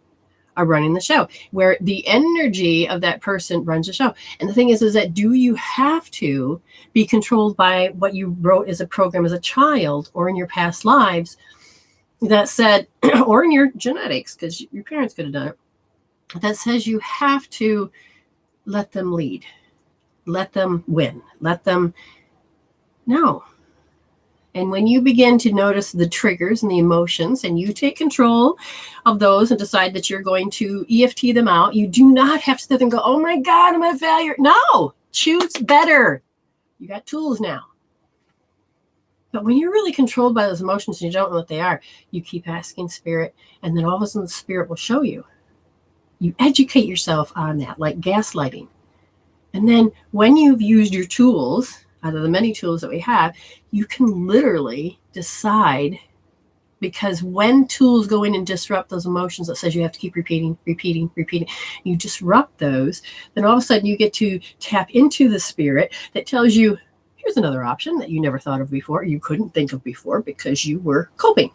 Speaker 1: are running the show, where the energy of that person runs the show. And the thing is that do you have to be controlled by what you wrote as a program as a child or in your past lives that said, or in your genetics, because your parents could have done it, that says you have to let them lead, let them win, no. And when you begin to notice the triggers and the emotions, and you take control of those and decide that you're going to EFT them out, you do not have to sit there and go, oh my God, I'm a failure. No, choose better. You got tools now. But when you're really controlled by those emotions and you don't know what they are, you keep asking Spirit, and then all of a sudden the Spirit will show you. You educate yourself on that, like gaslighting. And then when you've used your tools, out of the many tools that we have, you can literally decide, because when tools go in and disrupt those emotions that says you have to keep repeating, you disrupt those, then all of a sudden you get to tap into the Spirit that tells you, here's another option that you never thought of before, you couldn't think of before because you were coping.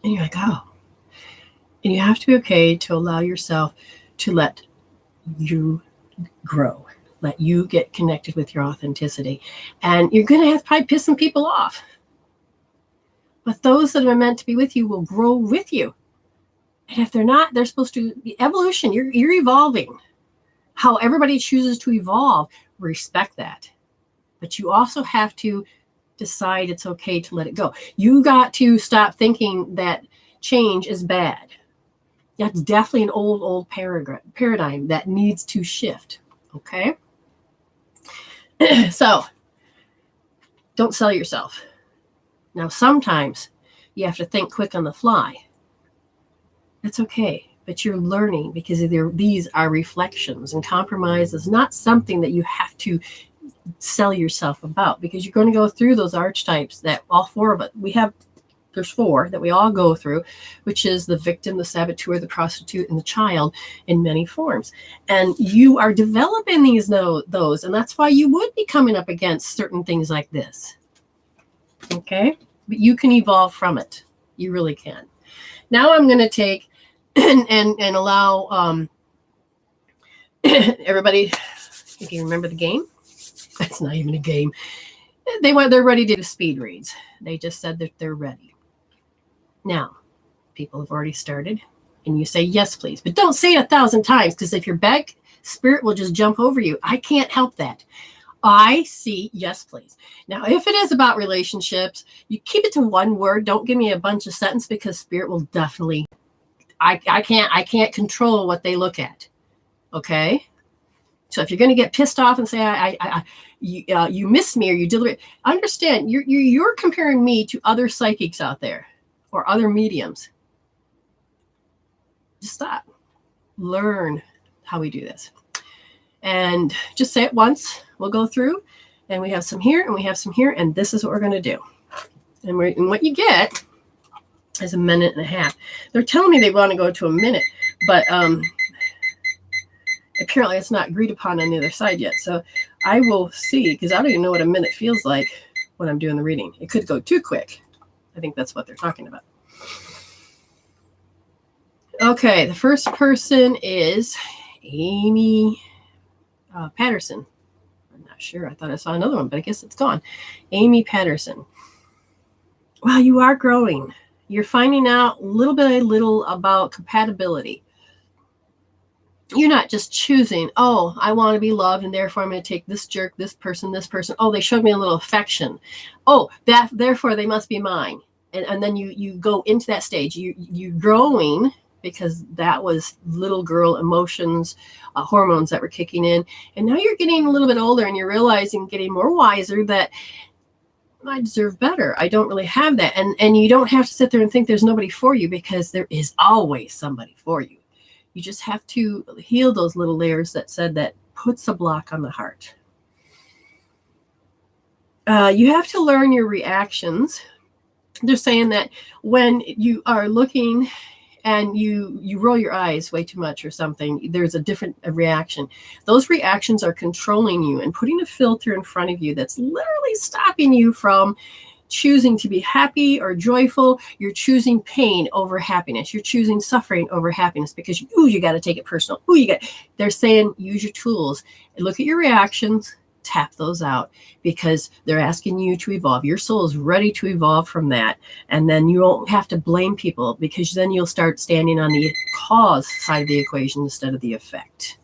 Speaker 1: And you're like, oh. And you have to be okay to allow yourself to let you grow. Let you get connected with your authenticity. And you're going to have to probably piss some people off. But those that are meant to be with you will grow with you. And if they're not, they're supposed to be evolution. You're evolving. How everybody chooses to evolve, respect that. But you also have to decide it's okay to let it go. You got to stop thinking that change is bad. That's definitely an old paradigm that needs to shift. Okay? So, don't sell yourself. Now, sometimes you have to think quick on the fly. That's okay, but you're learning because these are reflections, and compromise is not something that you have to sell yourself about, because you're going to go through those archetypes that all four of us, there's four that we all go through, which is the victim, the saboteur, the prostitute, and the child in many forms. And you are developing those, and that's why you would be coming up against certain things like this. Okay? But you can evolve from it. You really can. Now I'm going to take and allow everybody, if you remember the game, it's not even a game. They're ready to do speed reads. They just said that they're ready. Now, people have already started, and you say, yes, please. But don't say it 1,000 times, because if you're back, spirit will just jump over you. I can't help that. I see, yes, please. Now, if it is about relationships, you keep it to one word. Don't give me a bunch of sentences, because spirit will definitely, I can't control what they look at. Okay? So if you're going to get pissed off and say, you missed me, or you delivered, understand you're comparing me to other psychics out there or other mediums. Just stop. Learn how we do this. And just say it once. We'll go through, and we have some here, and we have some here, and this is what we're going to do. And what you get is 1.5 minutes. They're telling me they want to go to a minute, but apparently it's not agreed upon on the other side yet. So I will see, because I don't even know what a minute feels like when I'm doing the reading. It could go too quick. I think that's what they're talking about. Okay, the first person is Amy Patterson. I'm not sure. I thought I saw another one, but I guess it's gone. Amy Patterson. Wow, you are growing. You're finding out little by little about compatibility. You're not just choosing, oh, I want to be loved, and therefore I'm going to take this jerk, this person. Oh, they showed me a little affection. Oh, therefore they must be mine. And then you go into that stage. You're growing, because that was little girl emotions, hormones that were kicking in. And now you're getting a little bit older, and you're realizing, getting more wiser, that I deserve better. I don't really have that. And you don't have to sit there and think there's nobody for you, because there is always somebody for you. You just have to heal those little layers that said that puts a block on the heart. You have to learn your reactions. They're saying that when you are looking and you roll your eyes way too much or something, there's a different reaction. Those reactions are controlling you and putting a filter in front of you that's literally stopping you from choosing to be happy or joyful. You're choosing pain over happiness. You're choosing suffering over happiness, because you got to take it personal. They're saying, use your tools, look at your reactions, tap those out, because they're asking you to evolve. Your soul is ready to evolve from that. And then you won't have to blame people, because then you'll start standing on the cause side of the equation instead of the effect.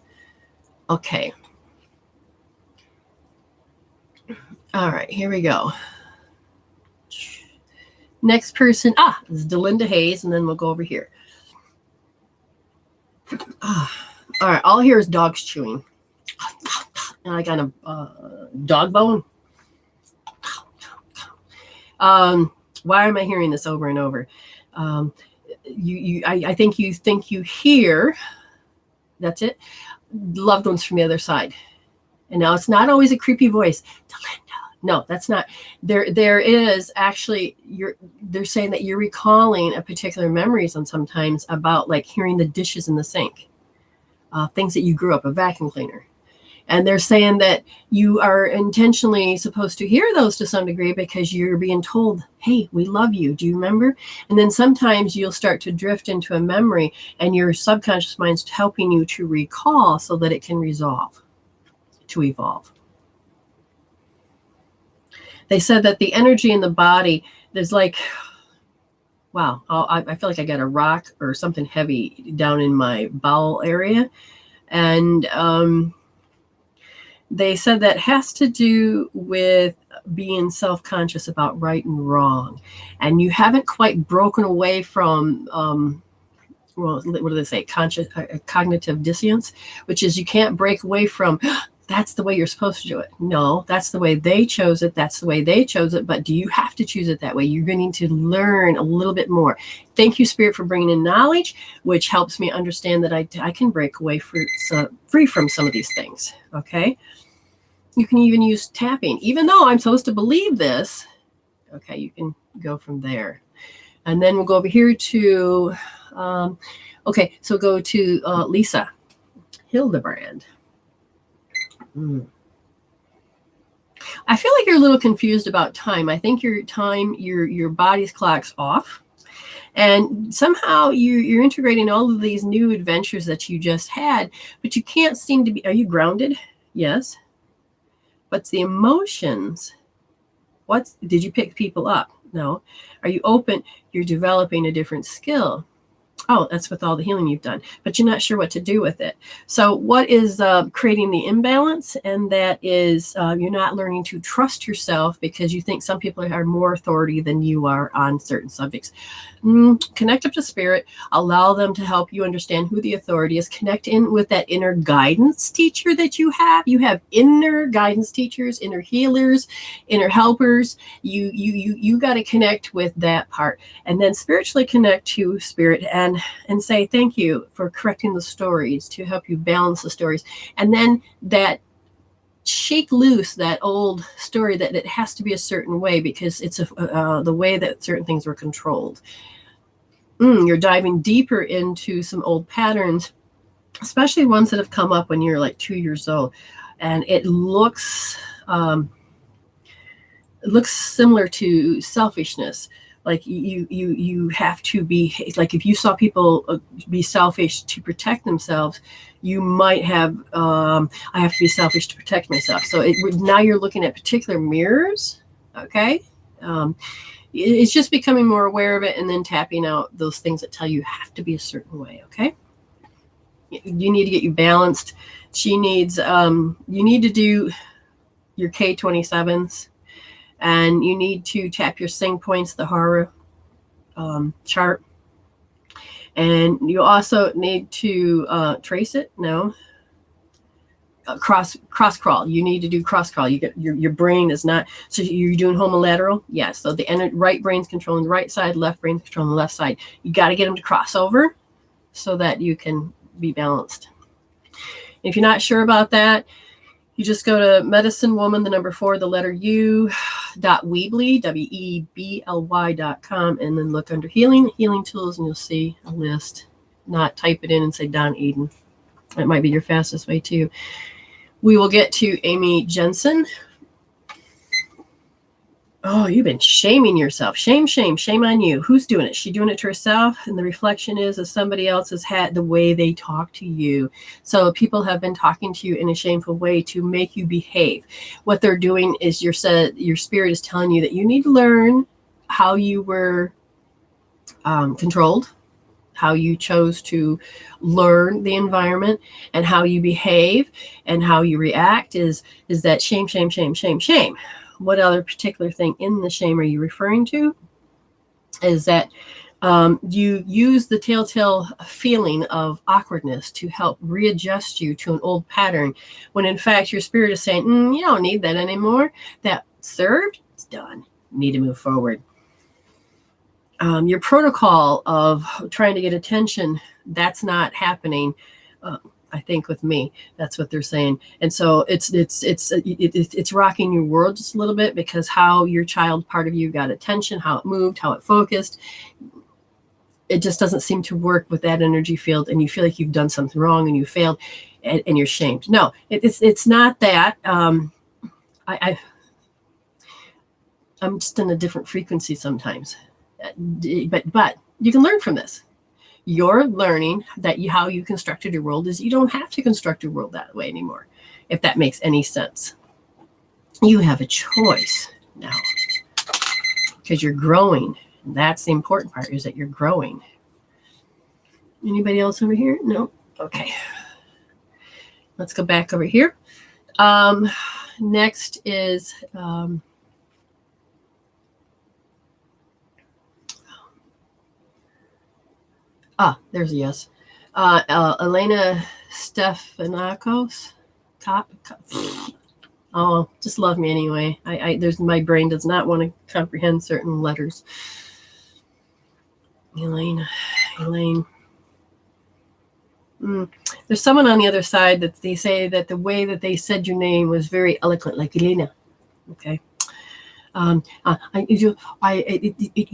Speaker 1: Okay. All right, here we go. Next person, this is Delinda Hayes, and then we'll go over here. All right, all here is dogs chewing. And I got a dog bone. Why am I hearing this over and over? I think you hear, that's it, loved ones from the other side. And now it's not always a creepy voice. Delinda. No, that's not. There is actually, they're saying that you're recalling a particular memories, and sometimes about like hearing the dishes in the sink, things that you grew up, a vacuum cleaner. And they're saying that you are intentionally supposed to hear those to some degree, because you're being told, hey, we love you. Do you remember? And then sometimes you'll start to drift into a memory, and your subconscious mind's helping you to recall so that it can resolve, to evolve. They said that the energy in the body, there's like, wow, I feel like I got a rock or something heavy down in my bowel area. And they said that has to do with being self-conscious about right and wrong. And you haven't quite broken away from, well, what do they say? Cognitive dissonance, which is you can't break away from, that's the way you're supposed to do it. No, that's the way they chose it. That's the way they chose it. But do you have to choose it that way? You're going to learn a little bit more. Thank you, Spirit, for bringing in knowledge, which helps me understand that I can break away free from some of these things. Okay. You can even use tapping, even though I'm supposed to believe this. Okay, you can go from there. And then we'll go over here to, okay, so go to Lisa Hildebrand. I feel like you're a little confused about time. I think your time, your body's clock's off. And somehow you're integrating all of these new adventures that you just had, but you can't seem to be, are you grounded? Yes. What's the emotions? Did you pick people up? No. Are you open? You're developing a different skill. Oh, that's with all the healing you've done, but you're not sure what to do with it. So what is creating the imbalance? And that is you're not learning to trust yourself because you think some people are more authority than you are on certain subjects. Connect up to Spirit. Allow them to help you understand who the authority is. Connect in with that inner guidance teacher that you have. You have inner guidance teachers, inner healers, inner helpers. You got to connect with that part, and then spiritually connect to Spirit and say thank you for correcting the stories to help you balance the stories, and then that shake loose that old story that it has to be a certain way because it's the way that certain things were controlled. You're diving deeper into some old patterns, especially ones that have come up when you're like 2 years old, and it looks similar to selfishness. Like you have to be like, if you saw people be selfish to protect themselves, you might have I have to be selfish to protect myself. So now you're looking at particular mirrors. Okay. It's just becoming more aware of it and then tapping out those things that tell you have to be a certain way. Okay. You need to get you balanced. She needs, you need to do your K27s. And you need to tap your sing points, the horror chart. And you also need to trace it. No. Cross crawl. You need to do cross crawl. You get your brain is not, so you're doing homolateral. Yes. So the right brain's controlling the right side, left brain's controlling the left side. You got to get them to cross over so that you can be balanced. If you're not sure about that, you just go to Medicine Woman, the number 4, the letter U, .weebly, WEBLY.com, and then look under healing tools, and you'll see a list. Not type it in and say Don Eden. That might be your fastest way too. We will get to Amy Jensen. Oh, you've been shaming yourself. Shame on you. Who's doing it? She doing it to herself? And the reflection is if somebody else has had the way they talk to you. So people have been talking to you in a shameful way to make you behave. What they're doing is your spirit is telling you that you need to learn how you were controlled, how you chose to learn the environment, and how you behave and how you react is that shame. What other particular thing in the shame are you referring to? Is that you use the telltale feeling of awkwardness to help readjust you to an old pattern, when in fact your spirit is saying, you don't need that anymore. That served, it's done. You need to move forward. Your protocol of trying to get attention, that's not happening. I think with me, that's what they're saying. And so it's rocking your world just a little bit, because how your child part of you got attention, how it moved, how it focused, it just doesn't seem to work with that energy field. And you feel like you've done something wrong and you failed and you're shamed. No, it's not that. I'm just in a different frequency sometimes, but you can learn from this. You're learning that how you constructed your world is you don't have to construct your world that way anymore, if that makes any sense. You have a choice now because you're growing. And that's the important part, is that you're growing. Anybody else over here? No? Okay. Let's go back over here. Next is there's a yes. Elena Stefanakos. Oh, just love me anyway. My brain does not want to comprehend certain letters. Elaine. There's someone on the other side that they say that the way that they said your name was very eloquent, like Elena. Okay.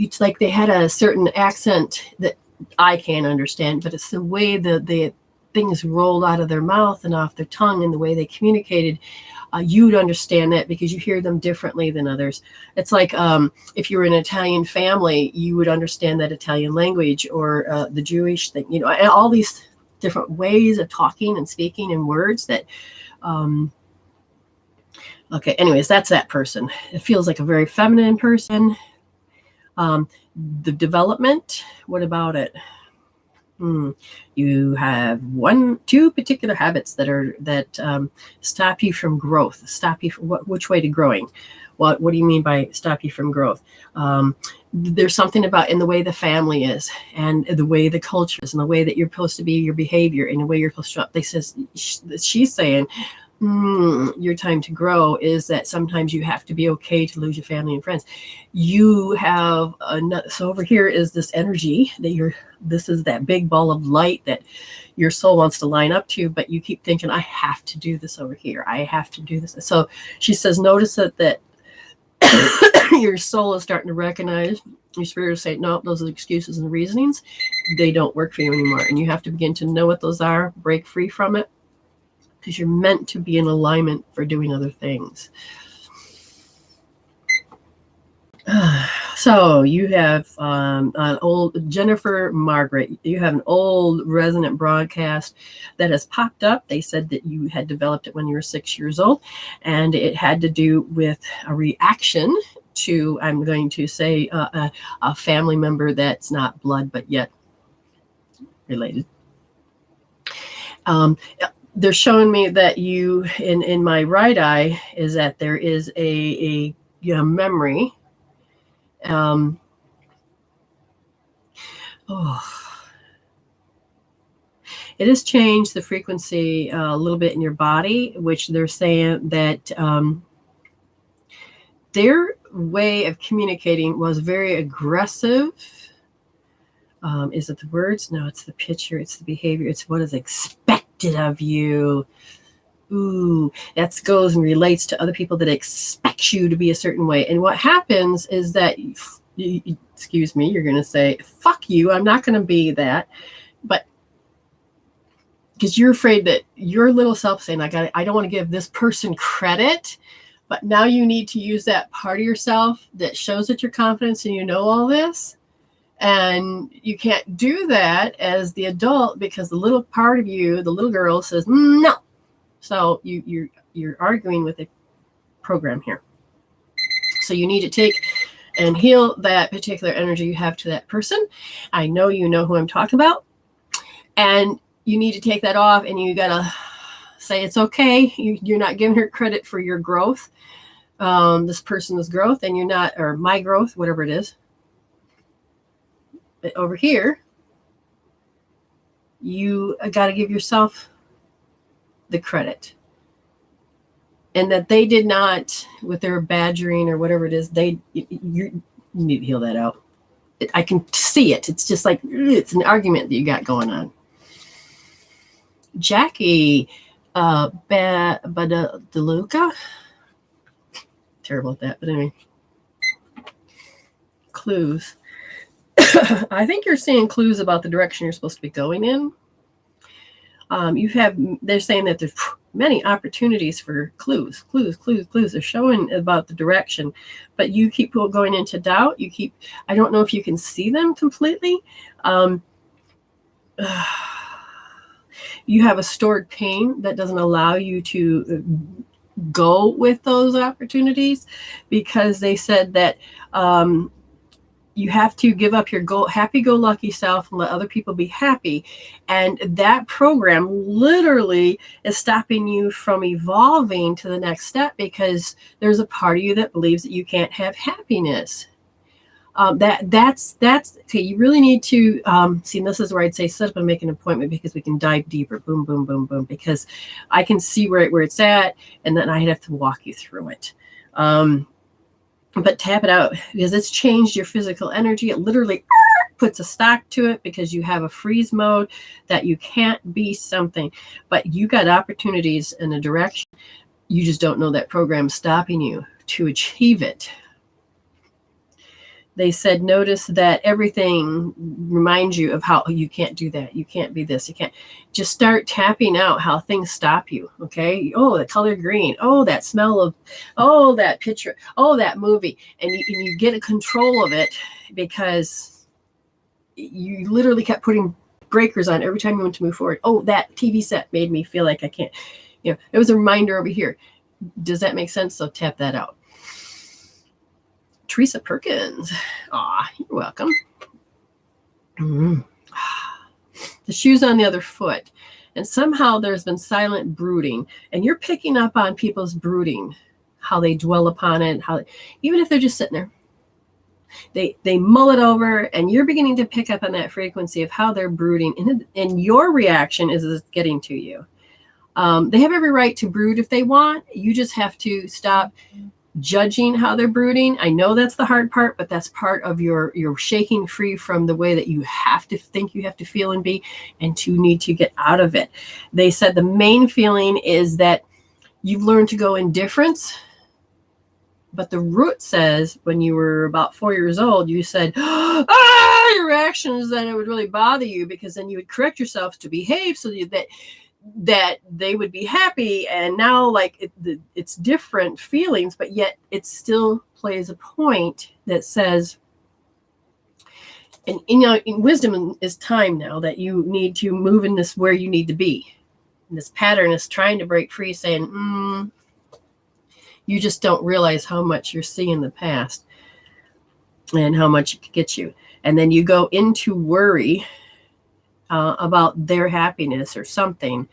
Speaker 1: It's like they had a certain accent that I can't understand, but it's the way the things rolled out of their mouth and off their tongue and the way they communicated. You'd understand that because you hear them differently than others. It's like if you were an Italian family, you would understand that Italian language, or the Jewish thing, and all these different ways of talking and speaking and words that okay, anyways, that's that person. It feels like a very feminine person. The development, what about it? You have two particular habits that stop you from growth, stop you from which way to growing. What do you mean by stop you from growth? There's something about in the way the family is and the way the culture is and the way that you're supposed to be, your behavior and the way you're supposed to show up. She's saying your time to grow is that sometimes you have to be okay to lose your family and friends. You have so over here is this energy that this is that big ball of light that your soul wants to line up to, but you keep thinking, I have to do this over here. I have to do this. So she says, notice that your soul is starting to recognize, your spirit is saying, no, those are excuses and reasonings. They don't work for you anymore. And you have to begin to know what those are, break free from it, because you're meant to be in alignment for doing other things. So you have an old Jennifer Margaret. You have an old resonant broadcast that has popped up. They said that you had developed it when you were 6 years old, and it had to do with a reaction to, I'm going to say, a family member that's not blood, but yet related. They're showing me that you, in my right eye, is that there is a memory. It has changed the frequency a little bit in your body, which they're saying that their way of communicating was very aggressive. Is it the words? No, it's the picture. It's the behavior. It's what is expected of you. Ooh, that goes and relates to other people that expect you to be a certain way. And what happens is that, excuse me, you're going to say, fuck you, I'm not going to be that. But because you're afraid that your little self saying, I don't want to give this person credit. But now you need to use that part of yourself that shows that you're confident and you know all this. And you can't do that as the adult because the little part of you, the little girl, says no. So you're arguing with a program here. So you need to take and heal that particular energy you have to that person. I know you know who I'm talking about. And you need to take that off and you got to say it's okay. You're not giving her credit for your growth. This person's growth and you're not, or my growth, whatever it is. But over here, you got to give yourself the credit. And that they did not, with their badgering or whatever it is, you need to heal that out. I can see it. It's just like, it's an argument that you got going on. Jackie Badaluka. Terrible at that, but anyway. Clues. I think you're seeing clues about the direction you're supposed to be going in. They're saying that there's many opportunities for clues. They're showing about the direction, but you keep going into doubt. I don't know if you can see them completely. You have a stored pain that doesn't allow you to go with those opportunities because they said that You have to give up your happy-go-lucky self and let other people be happy. And that program literally is stopping you from evolving to the next step, because there's a part of you that believes that you can't have happiness. That's okay. You really need to see. And this is where I'd say set up and make an appointment, because we can dive deeper. Boom, boom, boom, boom. Because I can see where it's at, and then I'd have to walk you through it. But tap it out, because it's changed your physical energy. It literally puts a stop to it, because you have a freeze mode that you can't be something, but you got opportunities in a direction. You just don't know that program's stopping you to achieve it. They said, notice that everything reminds you of how you can't do that. You can't be this. You can't. Just start tapping out how things stop you. Okay. Oh, the color green. Oh, that smell of, oh, that picture. Oh, that movie. And you get a control of it, because you literally kept putting breakers on every time you went to move forward. Oh, that TV set made me feel like I can't. It was a reminder over here. Does that make sense? So tap that out. Teresa Perkins. You're welcome. The shoe's on the other foot. And somehow there's been silent brooding. And you're picking up on people's brooding, how they dwell upon it, even if they're just sitting there. They mull it over, and you're beginning to pick up on that frequency of how they're brooding. And your reaction is getting to you. They have every right to brood if they want. You just have to stop judging how they're brooding. I know that's the hard part, but that's part of your shaking free from the way that you have to think, you have to feel and be, and to need to get out of it. They said the main feeling is that you've learned to go indifference, but the root says when you were about 4 years old, you said, your reactions, then it would really bother you, because then you would correct yourself to behave so that they would be happy. And now, like, it's different feelings, but yet it still plays a point that says, and in wisdom is time now, that you need to move in this where you need to be. And this pattern is trying to break free, saying, you just don't realize how much you're seeing the past and how much it could get you. And then you go into worry about their happiness or something.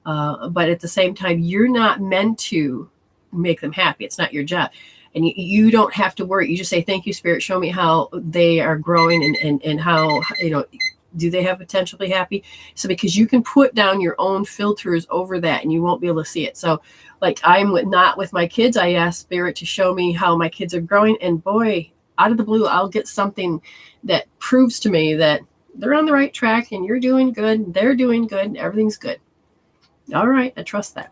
Speaker 1: But at the same time, you're not meant to make them happy. It's not your job. And you don't have to worry. You just say, thank you, Spirit. Show me how they are growing and how, do they have potential to be happy? So because you can put down your own filters over that, and you won't be able to see it. So like not with my kids, I ask Spirit to show me how my kids are growing. And boy, out of the blue, I'll get something that proves to me that they're on the right track, and you're doing good. They're doing good. And everything's good. All right. I trust that.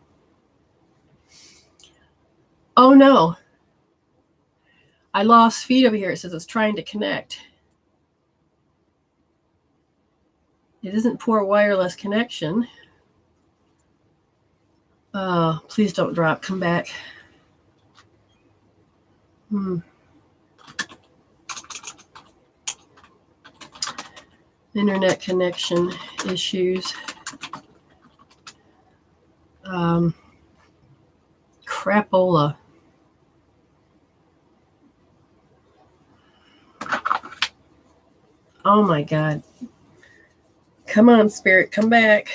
Speaker 1: Oh no. I lost feed over here. It says it's trying to connect. It isn't poor wireless connection. Please don't drop. Come back. Internet connection issues. Crapola. Oh my God. Come on, Spirit, come back.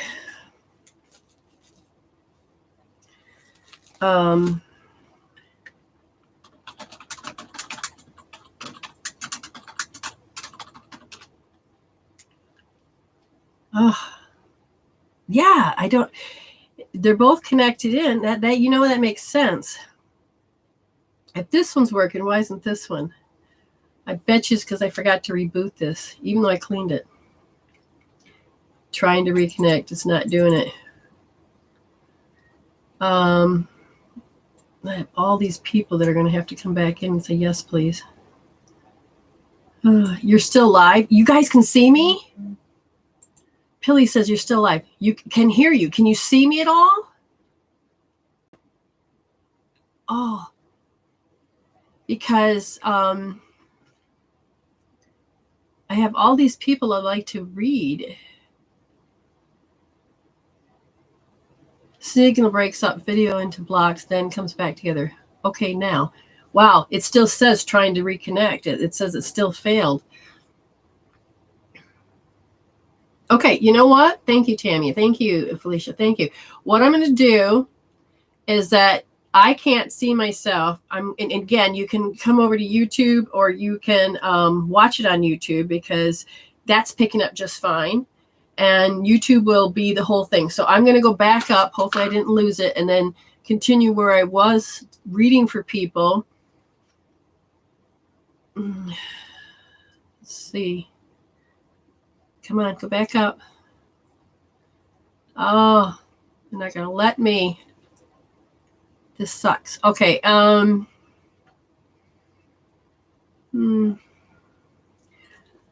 Speaker 1: Yeah, they're both connected in. That that makes sense. If this one's working, why isn't this one? I bet you it's because I forgot to reboot this, even though I cleaned it. Trying to reconnect, it's not doing it. I have all these people that are going to have to come back in and say, yes, please. You're still live? You guys can see me? Pilly says you're still live. You can hear you. Can you see me at all? Oh. Because I have all these people I'd like to read. Signal breaks up video into blocks, then comes back together. Okay, now, Wow, it still says trying to reconnect. It says it still failed. Okay, you know what? Thank you, Tammy. Thank you, Felicia. Thank you. What I'm going to do is that I can't see myself. And again, you can come over to YouTube, or you can watch it on YouTube, because that's picking up just fine. And YouTube will be the whole thing. So I'm going to go back up. Hopefully I didn't lose it. And then continue where I was reading for people. Let's see. Come on, go back up. Oh, they're not going to let me. This sucks. Okay.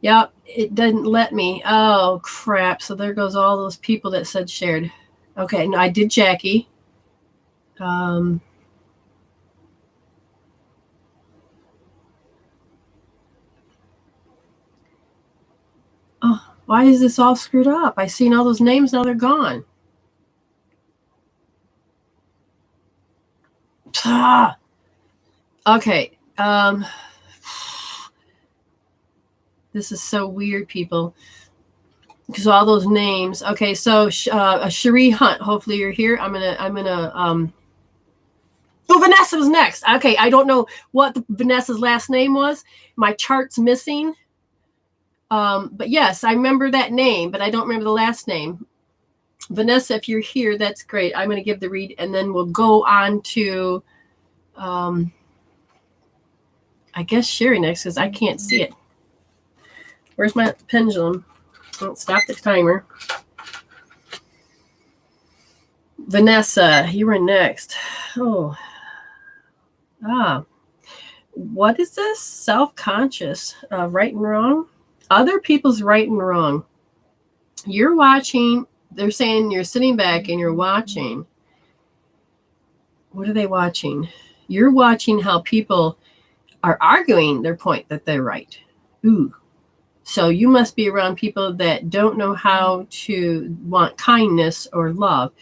Speaker 1: Yep, it didn't let me. Oh, crap. So there goes all those people that said shared. Okay, no, I did Jackie. Oh, why is this all screwed up? I seen all those names, now they're gone. Ah. Okay. This is so weird, people, because all those names. Okay, so Cherie Hunt. Hopefully you're here. I'm gonna. Oh, Vanessa was next. Okay, I don't know what Vanessa's last name was. My chart's missing. But yes, I remember that name, but I don't remember the last name. Vanessa, if you're here, that's great. I'm going to give the read, and then we'll go on to, I guess, Sherry next, because I can't see it. Where's my pendulum? Oh, stop the timer. Vanessa, you were next. Oh. What is this? Self-conscious, right and wrong? Other people's right and wrong. You're watching. They're saying you're sitting back and you're watching. What are they watching? You're watching how people are arguing their point that they're right. Ooh. So you must be around people that don't know how to want kindness or love,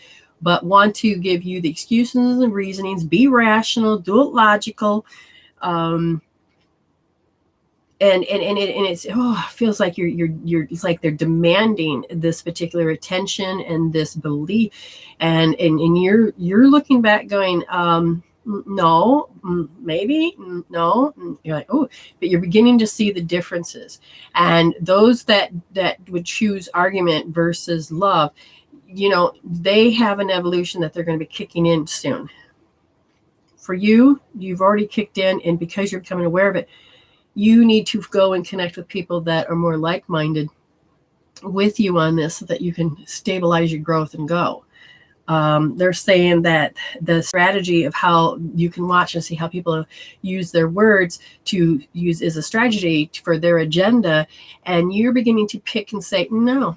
Speaker 1: but want to give you the excuses and reasonings, be rational, do it logical. And it's it feels like you're it's like they're demanding this particular attention and this belief, and you're looking back going, no, maybe, no. You're like, oh, but you're beginning to see the differences. And those that would choose argument versus love, they have an evolution that they're going to be kicking in soon. For you, you've already kicked in, and because you're becoming aware of it, you need to go and connect with people that are more like-minded with you on this, so that you can stabilize your growth and go. They're saying that the strategy of how you can watch and see how people use their words to use as a strategy for their agenda, and you're beginning to pick and say no,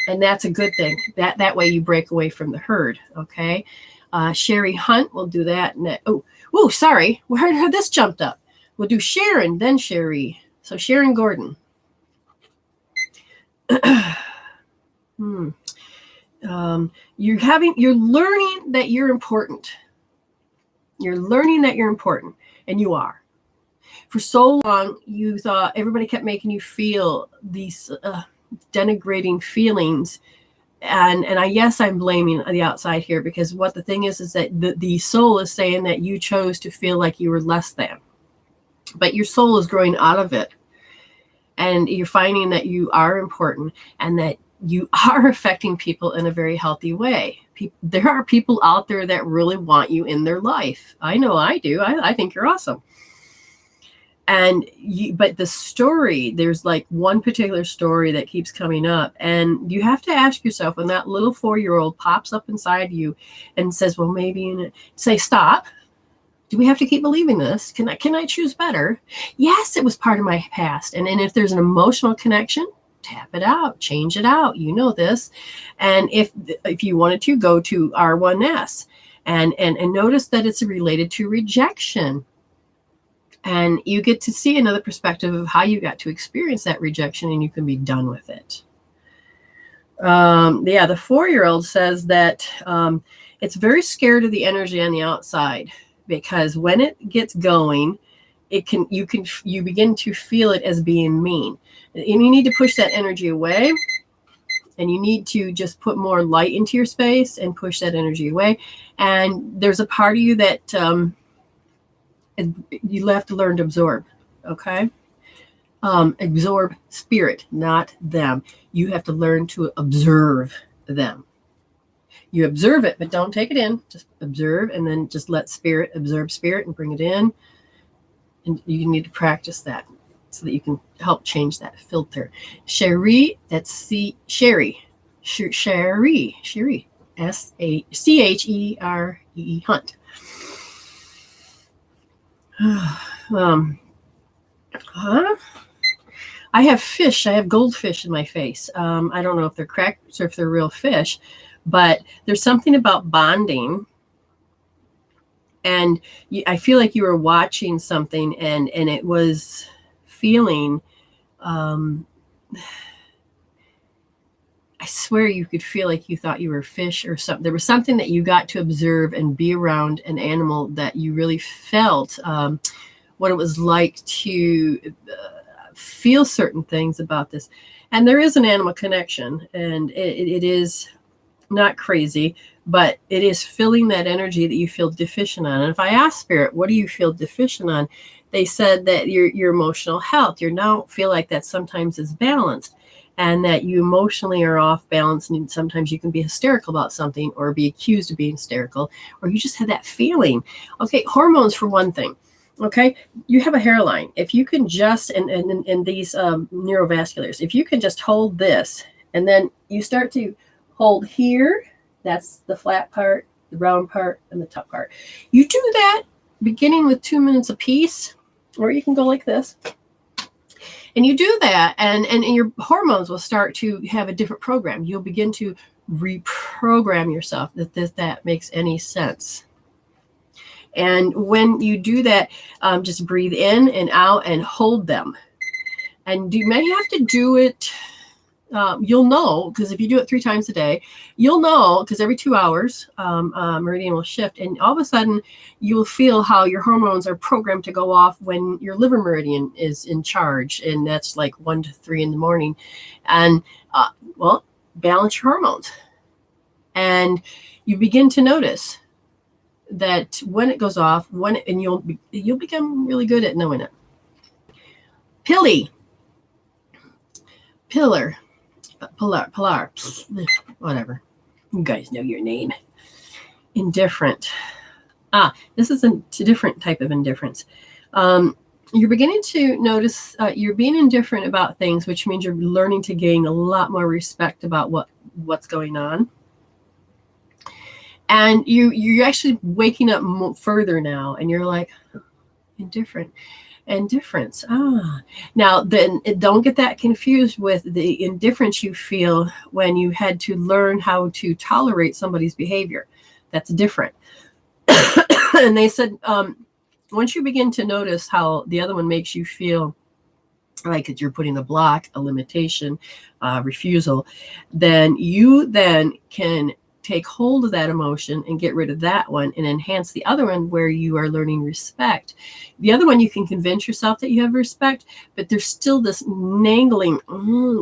Speaker 1: and that's a good thing. That way you break away from the herd. Okay, Sherry Hunt will do that. Oh, sorry, where this jumped up? We'll do Sharon, then Sherry. So Sharon Gordon. You're learning that you're important. You're learning that you're important, and you are. For so long, you thought everybody kept making you feel these denigrating feelings. And yes, I'm blaming the outside here, because what the thing is that the soul is saying that you chose to feel like you were less than. But your soul is growing out of it. And you're finding that you are important, and that you are affecting people in a very healthy way. There are people out there that really want you in their life. I know I do. I think you're awesome. But the story, there's like one particular story that keeps coming up, and you have to ask yourself, when that little 4-year-old pops up inside you and says, well, maybe, say, stop. Do we have to keep believing this? Can I choose better? Yes, it was part of my past. And if there's an emotional connection, tap it out, change it out. You know this. And if you wanted to, go to R1S and notice that it's related to rejection. And you get to see another perspective of how you got to experience that rejection, and you can be done with it. The 4-year-old says that it's very scared of the energy on the outside. because when it gets going, you begin to feel it as being mean, and you need to push that energy away, and you need to just put more light into your space and push that energy away. And there's a part of you that you have to learn to absorb. Okay. Absorb spirit, not them. You have to learn to observe them. You observe it, but don't take it in. Just observe, and then just let spirit absorb spirit and bring it in. And you need to practice that so that you can help change that filter. Cherie, that's Cherie, Schere, Hunt. I have fish. I have goldfish in my face. I don't know if they're crackers or if they're real fish, but there's something about bonding. And I feel like you were watching something, and it was feeling, I swear you could feel like you thought you were a fish or something. There was something that you got to observe and be around an animal that you really felt what it was like to feel certain things about this. And there is an animal connection, and it is not crazy, but it is filling that energy that you feel deficient on. And if I ask spirit, what do you feel deficient on? They said that your emotional health, you don't feel like that sometimes is balanced, and that you emotionally are off balance, and sometimes you can be hysterical about something or be accused of being hysterical, or you just had that feeling. Okay, hormones for one thing. Okay, you have a hairline. If you can just, and these neurovasculars, if you can just hold this, and then you start to hold here, that's the flat part, the round part, and the top part. You do that beginning with 2 minutes a piece, or you can go like this. And you do that, and your hormones will start to have a different program. You'll begin to reprogram yourself, if that makes any sense. And when you do that, just breathe in and out and hold them. And you may have to do it, you'll know, because if you do it 3 times a day, you'll know, because every 2 hours, meridian will shift. And all of a sudden, you'll feel how your hormones are programmed to go off when your liver meridian is in charge. And that's like 1 to 3 in the morning. And, balance your hormones. And you begin to notice that when it goes off, and you'll become really good at knowing it. Pillar, whatever. You guys know your name. Indifferent. This is a different type of indifference. You're beginning to notice you're being indifferent about things, which means you're learning to gain a lot more respect about what's going on. And you're actually waking up further now, and you're like, indifference. Now then, don't get that confused with the indifference you feel when you had to learn how to tolerate somebody's behavior. That's different. And they said, once you begin to notice how the other one makes you feel like you're putting a block, a limitation, refusal, then you can take hold of that emotion and get rid of that one and enhance the other one where you are learning respect. The other one, you can convince yourself that you have respect, but there's still this nangling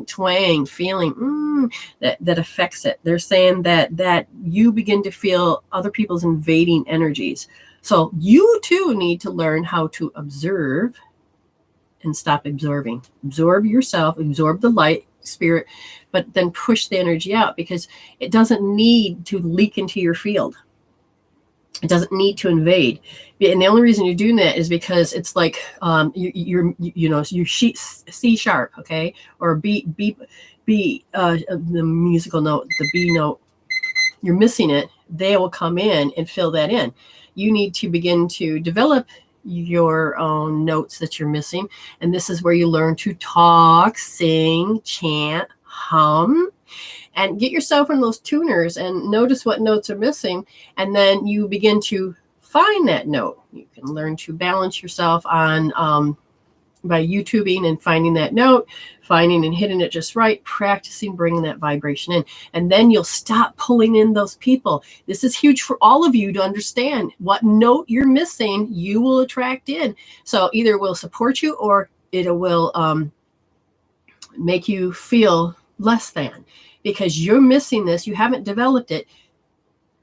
Speaker 1: twang feeling that affects it. They're saying that you begin to feel other people's invading energies. So you too need to learn how to observe and stop absorbing. Absorb yourself, absorb the light, spirit, but then push the energy out, because it doesn't need to leak into your field. It doesn't need to invade. And the only reason you're doing that is because it's like you're C sharp, okay, or B the musical note, the B note. You're missing it. They will come in and fill that in. You need to begin to develop your own notes that you're missing. And this is where you learn to talk, sing, chant, hum, and get yourself in those tuners and notice what notes are missing. And then you begin to find that note. You can learn to balance yourself on by YouTubing and finding that note, finding and hitting it just right, practicing bringing that vibration in. And then you'll stop pulling in those people. This is huge for all of you to understand. What note you're missing, you will attract in. So either will support you or it will make you feel less than, because you're missing this. You haven't developed it.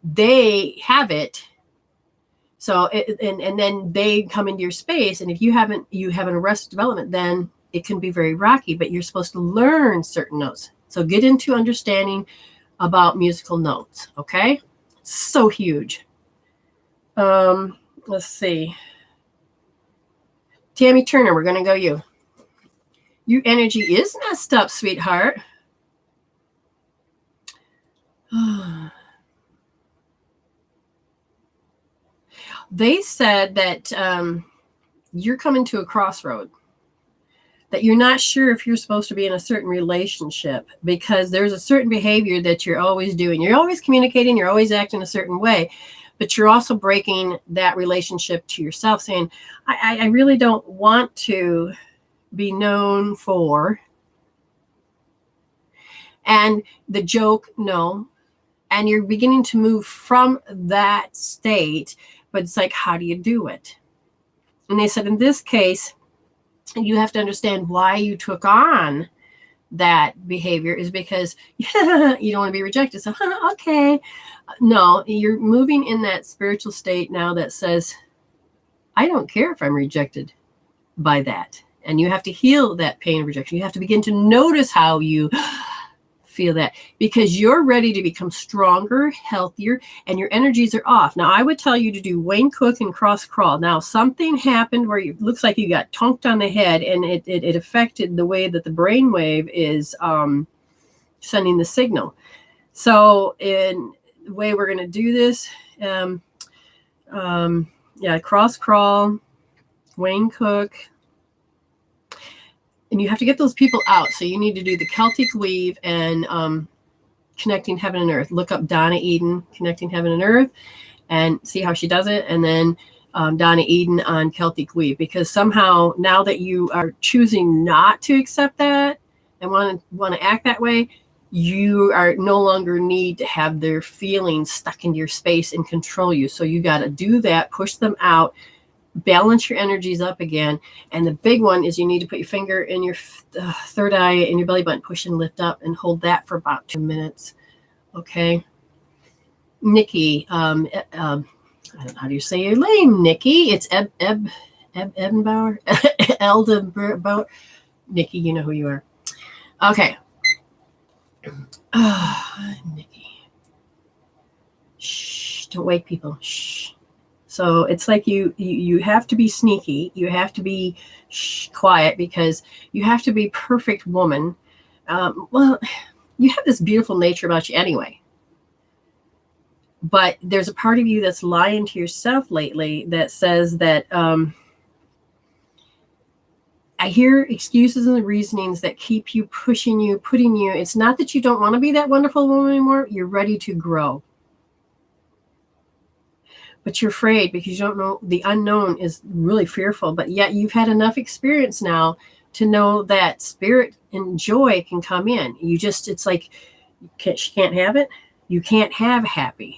Speaker 1: They have it. So, and then they come into your space, and if you haven't arrested development, then it can be very rocky, but you're supposed to learn certain notes. So get into understanding about musical notes, okay? So huge. Let's see. Tammy Turner, we're going to go you. Your energy is messed up, sweetheart. They said that you're coming to a crossroad, that you're not sure if you're supposed to be in a certain relationship because there's a certain behavior that you're always doing. You're always communicating, you're always acting a certain way, but you're also breaking that relationship to yourself, saying, I really don't want to be known for. And the joke, no. And you're beginning to move from that state, but it's like, how do you do it? And they said, in this case, you have to understand why you took on that behavior is because you don't want to be rejected. So, okay. No, you're moving in that spiritual state now that says, I don't care if I'm rejected by that. And you have to heal that pain of rejection. You have to begin to notice how you feel that, because you're ready to become stronger, healthier, and your energies are off. Now, I would tell you to do Wayne Cook and cross crawl. Now, something happened where it looks like you got tonked on the head, and it affected the way that the brain wave is sending the signal. So, in the way we're going to do this, cross crawl, Wayne Cook. And you have to get those people out. So you need to do the Celtic weave and connecting heaven and earth. Look up Donna Eden, connecting heaven and earth, and see how she does it. And then Donna Eden on Celtic weave. Because somehow now that you are choosing not to accept that and want to act that way, you are no longer need to have their feelings stuck into your space and control you. So you got to do that, push them out, balance your energies up again. And the big one is you need to put your finger in your third eye in your belly button, push and lift up, and hold that for about 2 minutes. Okay. Nikki, I don't know, how do you say your name, Nikki? It's Ebenbauer, Eldenbauer. Nikki, you know who you are. Okay. Nikki. Shh, don't wake people. Shh. So it's like you have to be sneaky. You have to be quiet, because you have to be perfect woman. Well, you have this beautiful nature about you anyway. But there's a part of you that's lying to yourself lately that says that I hear excuses and the reasonings that keep you pushing you, putting you. It's not that you don't want to be that wonderful woman anymore. You're ready to grow. But you're afraid because you don't know. The unknown is really fearful, but yet you've had enough experience now to know that spirit and joy can come in. It's like, she can't have it. You can't have happy.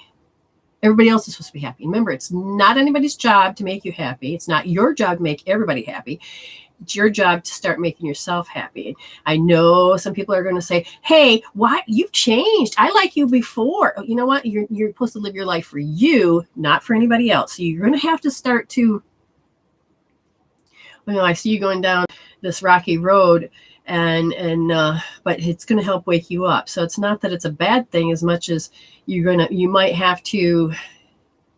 Speaker 1: Everybody else is supposed to be happy. Remember, it's not anybody's job to make you happy. It's not your job to make everybody happy. It's your job to start making yourself happy. I know some people are going to say, hey, why you've changed? I like you before. You know what? You're supposed to live your life for you, not for anybody else. So you're going to have to start to, I see you going down this rocky road, but it's going to help wake you up. So it's not that it's a bad thing as much as you might have to,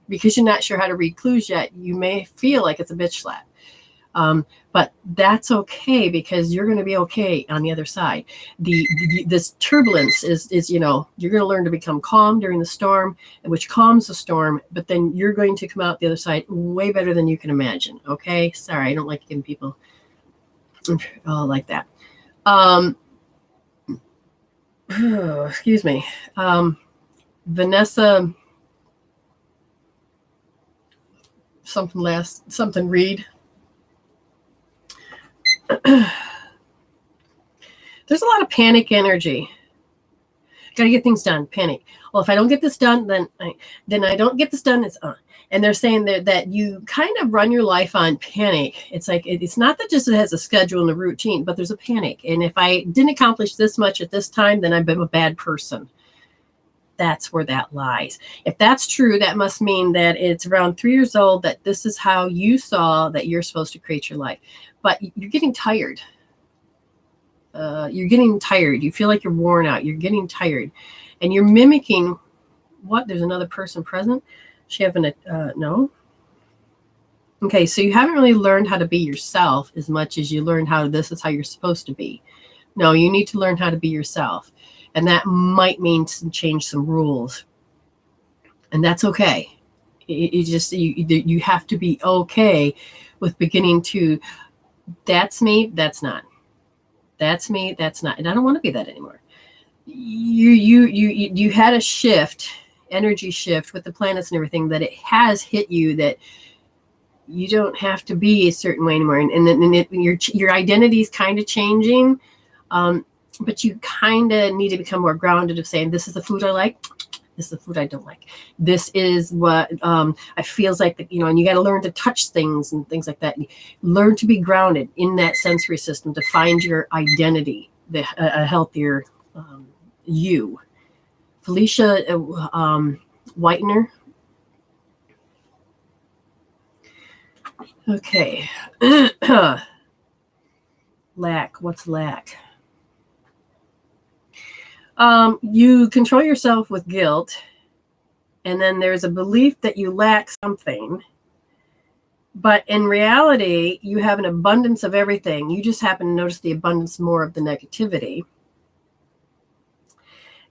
Speaker 1: because you're not sure how to read clues yet, you may feel like it's a bitch slap. But that's okay, because you're going to be okay on the other side. This turbulence is you're going to learn to become calm during the storm, which calms the storm, but then you're going to come out the other side way better than you can imagine. Okay. Sorry. I don't like giving people like that. Excuse me. Vanessa, something Reed. There's a lot of panic energy. Got to get things done. Panic. Well, if I don't get this done, then I don't get this done. It's on. And they're saying that you kind of run your life on panic. It's like, it's not that just it has a schedule and a routine, but there's a panic. And if I didn't accomplish this much at this time, then I've been a bad person. That's where that lies. If that's true, that must mean that it's around 3 years old that this is how you saw that you're supposed to create your life. But you're getting tired. You're getting tired. You feel like you're worn out. You're getting tired. And you're mimicking what? There's another person present? She having no? Okay, so you haven't really learned how to be yourself as much as you learned how this is how you're supposed to be. No, you need to learn how to be yourself. And that might mean to change some rules. And that's okay. You have to be okay with beginning to, that's me, that's not. That's me, that's not. And I don't want to be that anymore. You had a shift, energy shift with the planets and everything, that it has hit you that you don't have to be a certain way anymore. And your identity is kind of changing. But you kind of need to become more grounded of saying, this is the food I like. This is the food I don't like. This is what I feels like, that, and you got to learn to touch things and things like that. And learn to be grounded in that sensory system to find your identity, a healthier you. Felicia Whitener. Okay. Lack. What's lack? You control yourself with guilt, and then there's a belief that you lack something. But in reality, you have an abundance of everything. You just happen to notice the abundance more of the negativity.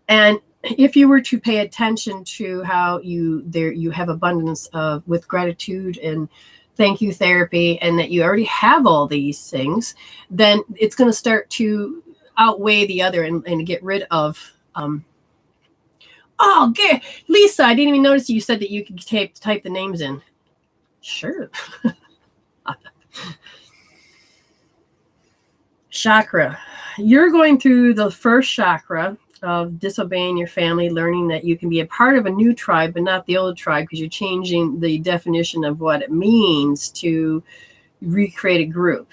Speaker 1: And if you were to pay attention to how you have abundance of with gratitude and thank you therapy, and that you already have all these things, then it's going to start to outweigh the other and get rid of. Lisa, I didn't even notice you said that you could type the names in. Sure. Chakra. You're going through the first chakra of disobeying your family, learning that you can be a part of a new tribe, but not the old tribe, because you're changing the definition of what it means to recreate a group.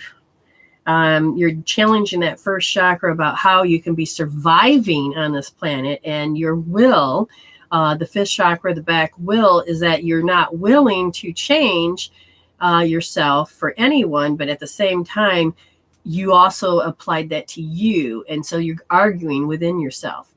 Speaker 1: You're challenging that first chakra about how you can be surviving on this planet, and your will, the fifth chakra, the back will, is that you're not willing to change yourself for anyone, but at the same time, you also applied that to you. And so you're arguing within yourself.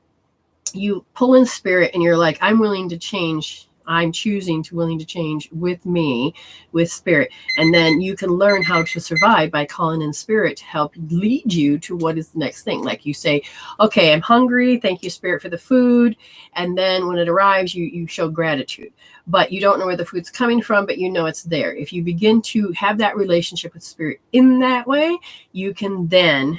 Speaker 1: You pull in spirit and you're like, I'm willing to change. I'm choosing to willing to change with me, with spirit. And then you can learn how to survive by calling in spirit to help lead you to what is the next thing. Like you say, okay, I'm hungry. Thank you, spirit, for the food. And then when it arrives, you show gratitude. But you don't know where the food's coming from, but you know it's there. If you begin to have that relationship with spirit in that way, you can then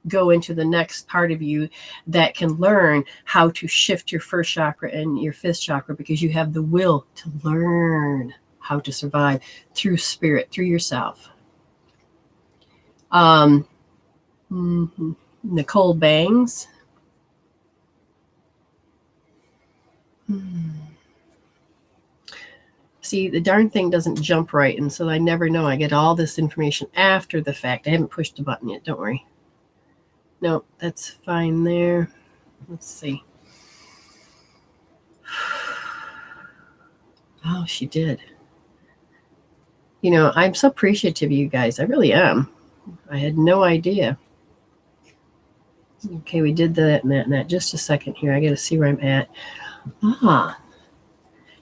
Speaker 1: go into the next part of you that can learn how to shift your first chakra and your fifth chakra, because you have the will to learn how to survive through spirit, through yourself. Nicole Bangs. See, the darn thing doesn't jump right, and so I never know. I get all this information after the fact. I haven't pushed the button yet, don't worry. No, that's fine there. Let's see. Oh, she did. I'm so appreciative of you guys. I really am. I had no idea. Okay, we did that and that and that. Just a second here. I got to see where I'm at.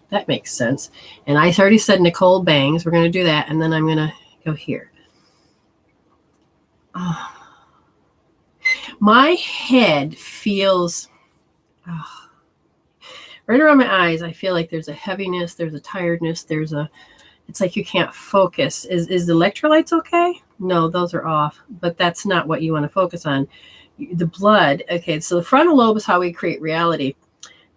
Speaker 1: That makes sense. And I already said Nicole Bangs. We're going to do that. And then I'm going to go here. My head feels right around my eyes. I feel like there's a heaviness. There's a tiredness. It's like you can't focus. Is the electrolytes okay? No, those are off. But that's not what you want to focus on. The blood. Okay, so the frontal lobe is how we create reality.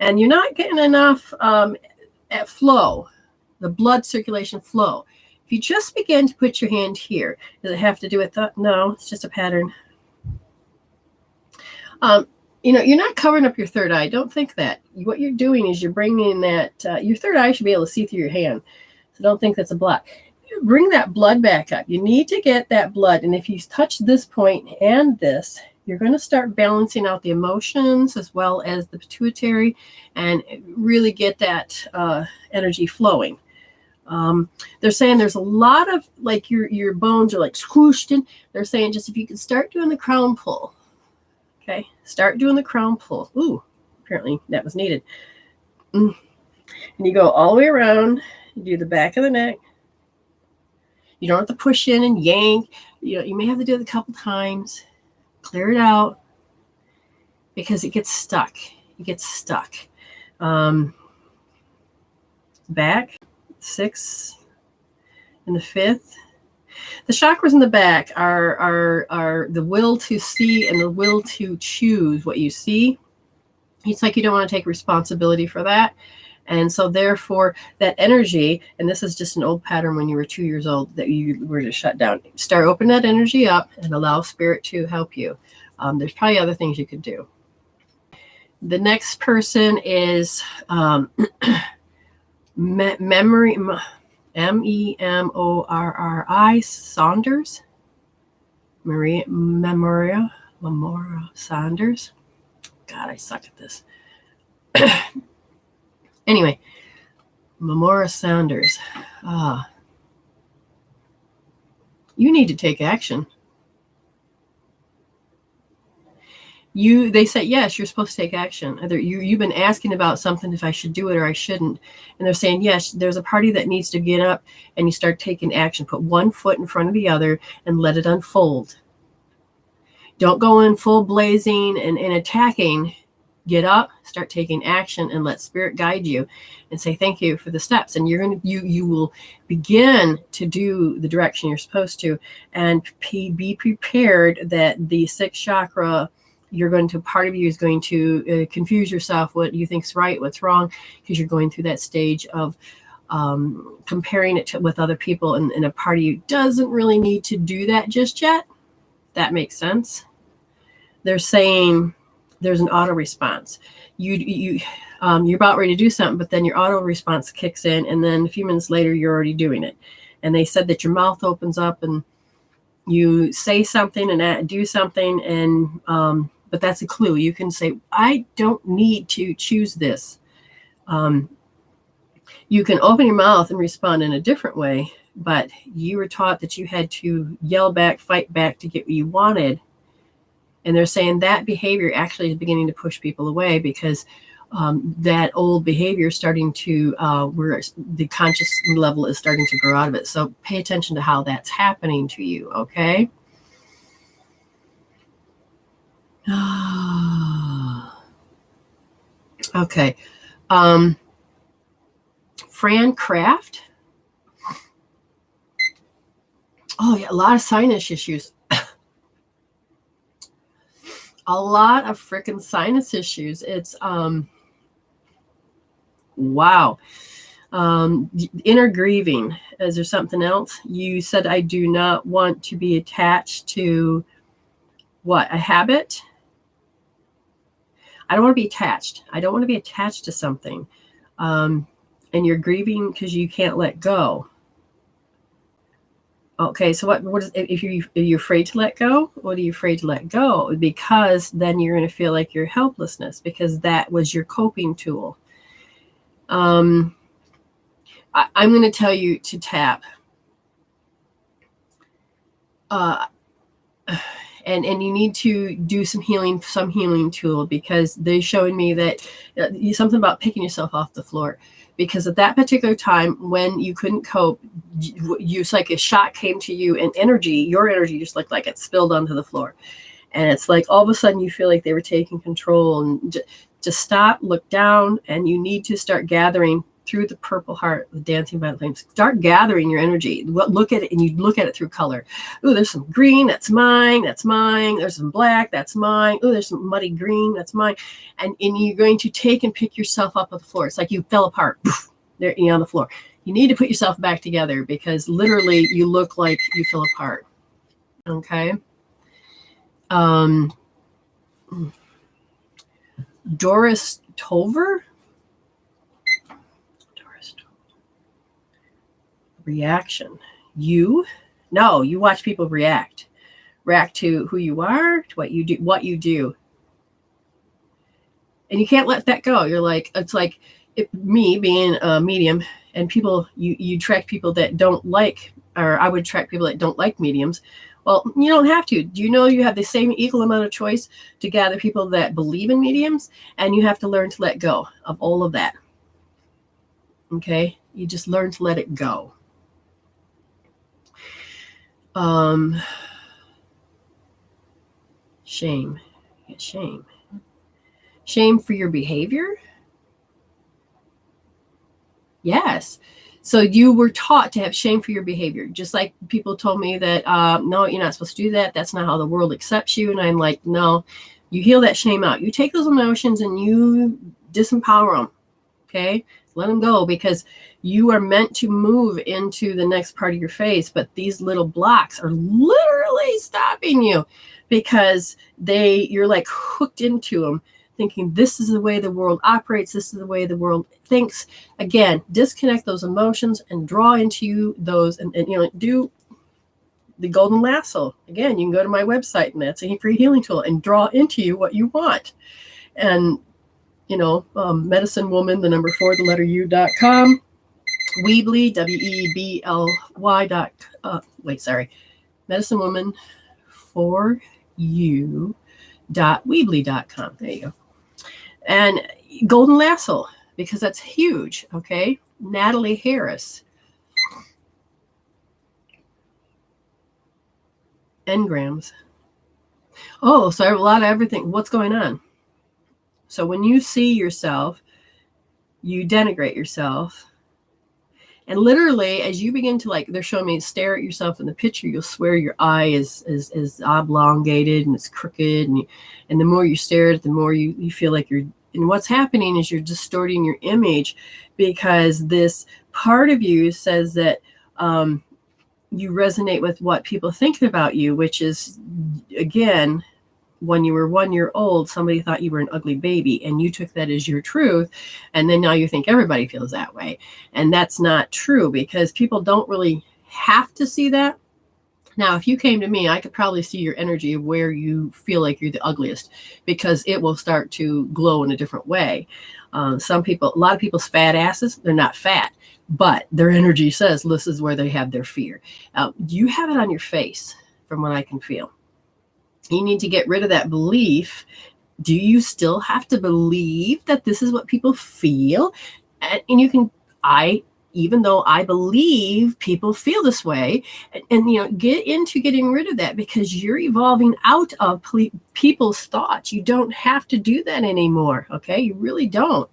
Speaker 1: And you're not getting enough at flow, the blood circulation flow. If you just begin to put your hand here, does it have to do with that? No, it's just a pattern. You're not covering up your third eye. Don't think that. What you're doing is you're bringing that, your third eye should be able to see through your hand. So don't think that's a block. Bring that blood back up. You need to get that blood. And if you touch this point and this, you're going to start balancing out the emotions as well as the pituitary and really get that energy flowing. They're saying there's a lot of, like, your bones are like squooshed in. They're saying just if you can start doing the crown pull. Okay, start doing the crown pull. Ooh, apparently that was needed. And you go all the way around. You do the back of the neck. You don't have to push in and yank. You may have to do it a couple times. Clear it out because it gets stuck. It gets stuck. Back, 6, and the 5th. The chakras in the back are the will to see and the will to choose what you see. It's like you don't want to take responsibility for that. And so therefore that energy, and this is just an old pattern when you were 2 years old that you were just shut down. Start opening that energy up and allow spirit to help you. There's probably other things you could do. The next person is Memory, Memorri Saunders. Memoria Saunders. God, I suck at this. Anyway, Memora Saunders. You need to take action. They said, yes, you're supposed to take action. Either you've been asking about something, if I should do it or I shouldn't. And they're saying, yes, there's a party that needs to get up and you start taking action. Put one foot in front of the other and let it unfold. Don't go in full blazing and attacking. Get up, start taking action, and let spirit guide you and say thank you for the steps. And you will begin to do the direction you're supposed to, and be prepared that the 6th chakra, part of you is going to confuse yourself what you think's right, what's wrong, because you're going through that stage of comparing it with other people, and a part of you doesn't really need to do that just yet. That makes sense. They're saying there's an auto response. You're about ready to do something, but then your auto response kicks in, and then a few minutes later you're already doing it. And they said that your mouth opens up and you say something and do something, and but that's a clue. You can say, I don't need to choose this. You can open your mouth and respond in a different way, but you were taught that you had to yell back, fight back to get what you wanted. And they're saying that behavior actually is beginning to push people away because that old behavior is starting to, where the conscious level is starting to grow out of it. So pay attention to how that's happening to you, okay? Okay. Fran Kraft. Oh, yeah, a lot of sinus issues. A lot of freaking sinus issues. It's, wow. Inner grieving. Is there something else? You said, I do not want to be attached to what? A habit? I don't want to be attached. I don't want to be attached to something. And you're grieving because you can't let go. Okay, so what is, if you're afraid to let go? What are you afraid to let go? Because then you're going to feel like you're helplessness, because that was your coping tool. I'm going to tell you to tap. And you need to do some healing tool, because they're showing me that something about picking yourself off the floor. Because at that particular time when you couldn't cope, it's like a shock came to you, and your energy just looked like it spilled onto the floor. And it's like all of a sudden you feel like they were taking control, and just stop, look down, and you need to start gathering through the purple heart, the dancing violet flames. Start gathering your energy. Look at it, and you look at it through color. Oh, there's some green, that's mine, that's mine. There's some black, that's mine. Oh, there's some muddy green, that's mine. And you're going to take and pick yourself up off the floor. It's like you fell apart. Poof, there, you're on the floor. You need to put yourself back together because literally you look like you fell apart. Okay. Doris Tover. Reaction. You watch people react to who you are, to what you do. And you can't let that go. You're like, it's like me being a medium and people, you attract people that don't like, or I would attract people that don't like mediums. Well, you don't have to. Do you know you have the same equal amount of choice to gather people that believe in mediums? And you have to learn to let go of all of that. Okay? You just learn to let it go. Shame. Shame for your behavior? Yes. So you were taught to have shame for your behavior. Just like people told me that, no, you're not supposed to do that. That's not how the world accepts you. And I'm like, no, you heal that shame out. You take those emotions and you disempower them. Okay. Let them go because you are meant to move into the next part of your face. But these little blocks are literally stopping you because you're like hooked into them, thinking this is the way the world operates. This is the way the world thinks. Again, disconnect those emotions and draw into you those and do the golden lasso. Again, you can go to my website and that's a free healing tool and draw into you what you want. And medicine woman, the number 4, the letter U.com, Weebly, WEBLY. Medicine woman for you.weebly.com. There you go. And golden lasso, because that's huge. Okay. Natalie Harris. Engrams. Oh, so I have a lot of everything. What's going on? So when you see yourself, you denigrate yourself. And literally, as you begin to they're showing me, stare at yourself in the picture, you'll swear your eye is oblongated and it's crooked. And the more you stare at it, the more you feel like and what's happening is you're distorting your image because this part of you says that you resonate with what people think about you, which is, again, when you were 1 year old, somebody thought you were an ugly baby and you took that as your truth. And then now you think everybody feels that way. And that's not true because people don't really have to see that. Now, if you came to me, I could probably see your energy of where you feel like you're the ugliest because it will start to glow in a different way. A lot of people's fat asses, they're not fat, but their energy says this is where they have their fear. You have it on your face from what I can feel. You need to get rid of that belief. Do you still have to believe that this is what people feel? And you can, even though I believe people feel this way, and get into getting rid of that because you're evolving out of people's thoughts. You don't have to do that anymore. Okay. You really don't.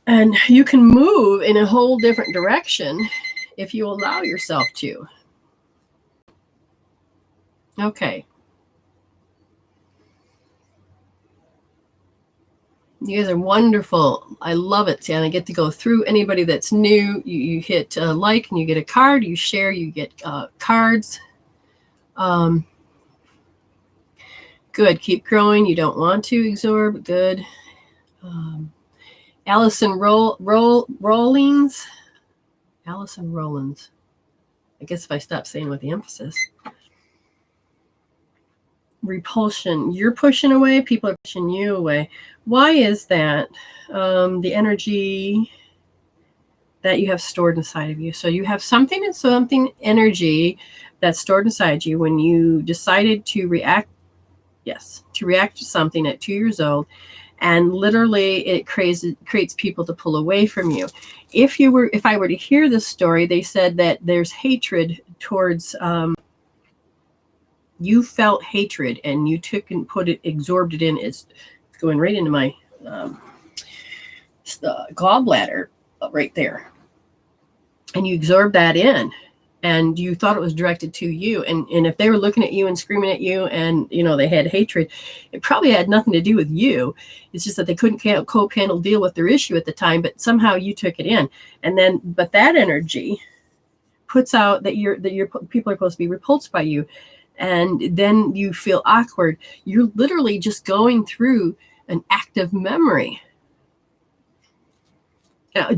Speaker 1: And you can move in a whole different direction if you allow yourself to. Okay. You guys are wonderful. I love it. And I get to go through anybody that's new. You hit like and you get a card. You share, you get cards. Good. Keep growing. You don't want to absorb. Good. Allison Rollins. Allison Rollins. I guess if I stop saying with the emphasis. Repulsion. You're pushing away. People are pushing you away. Why is that? The energy that you have stored inside of you. So you have something energy that's stored inside you when you decided to react. Yes, to react to something at 2 years old. And literally it creates people to pull away from you. If I were to hear this story, they said that there's hatred towards, you felt hatred and you took and absorbed it in. It's going right into my gallbladder right there. And you absorb that in. and you thought it was directed to you. And if they were looking at you and screaming at you and, they had hatred, it probably had nothing to do with you. It's just that they couldn't cope, handle, deal with their issue at the time, but somehow you took it in. And then, but that energy puts out that your people are supposed to be repulsed by you. And then you feel awkward. You're literally just going through an active memory.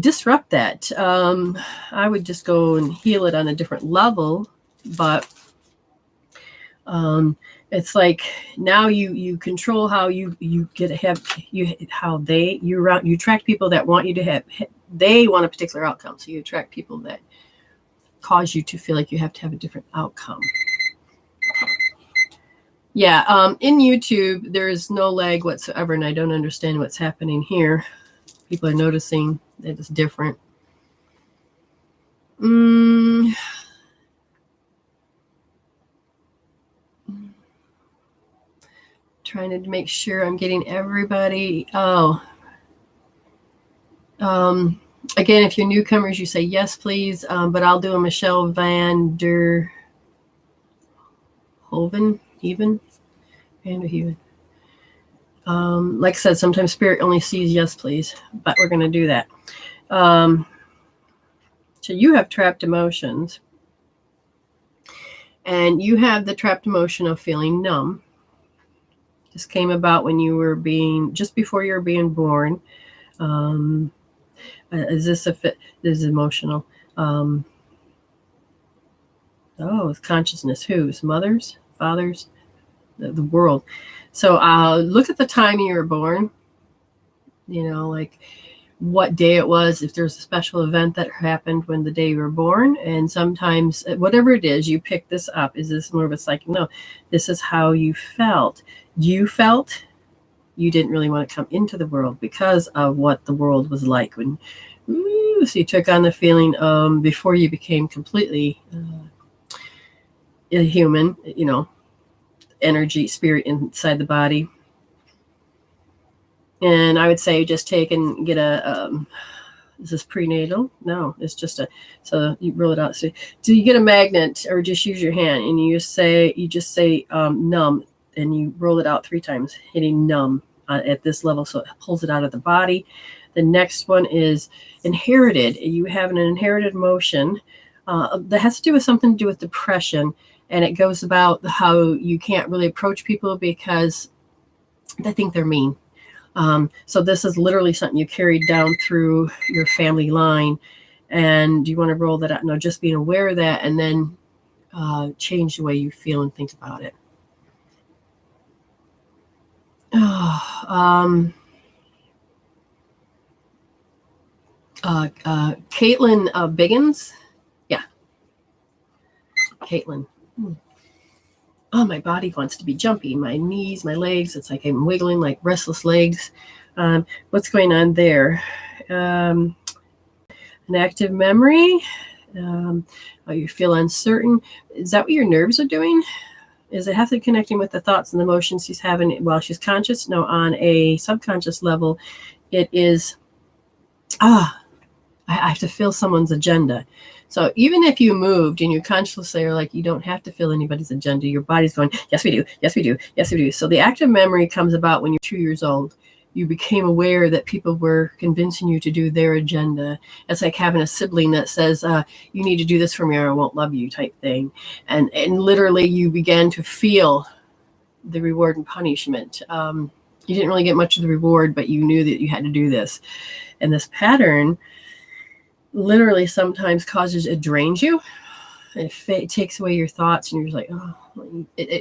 Speaker 1: Disrupt that. I would just go and heal it on a different level, but it's like now you control how you get to have you attract people that want you to have, they want a particular outcome, so you attract people that cause you to feel like you have to have a different outcome. Yeah, in YouTube there is no lag whatsoever, and I don't understand what's happening here. People are noticing that it's different. Trying to make sure I'm getting everybody. Again, if you're newcomers, you say yes, please. But I'll do a Michelle van der Hoven, like I said, sometimes spirit only sees yes, please, but we're going to do that. So you have trapped emotions, and you have the trapped emotion of feeling numb. This came about when you were just before you were being born. This is emotional. It's consciousness. Whose? Mothers? Fathers? The world. So look at the time you were born. Like what day it was, if there's a special event that happened when the day you were born. And sometimes, whatever it is, you pick this up. Is this more of a psychic? No, this is how you felt. You felt you didn't really want to come into the world because of what the world was like so you took on the feeling before you became completely a human, energy, spirit inside the body. And I would say just take and get is this prenatal? No, it's just so you roll it out. So do you get a magnet or just use your hand and you just say numb, and you roll it out 3 times, hitting numb at this level. So it pulls it out of the body. The next one is inherited. You have an inherited emotion that has to do with something to do with depression. And it goes about how you can't really approach people because they think they're mean. So this is literally something you carried down through your family line, and you want to roll that out. No, just being aware of that, and then change the way you feel and think about it. Caitlin Biggins. Yeah. Caitlin. Oh, my body wants to be jumpy. My knees, my legs, it's like I'm wiggling like restless legs. What's going on there? An active memory. You feel uncertain. Is that what your nerves are doing? Is it have to be connecting with the thoughts and the emotions she's having while she's conscious? No, on a subconscious level, it is, I have to feel someone's agenda. So even if you moved and you consciously are like, you don't have to feel anybody's agenda, your body's going, yes, we do. Yes, we do. Yes, we do. So the active memory comes about when you're 2 years old. You became aware that people were convincing you to do their agenda. It's like having a sibling that says, you need to do this for me or I won't love you type thing. And literally you began to feel the reward and punishment. You didn't really get much of the reward, but you knew that you had to do this. And this pattern literally sometimes it drains you. It takes away your thoughts, and you're just like,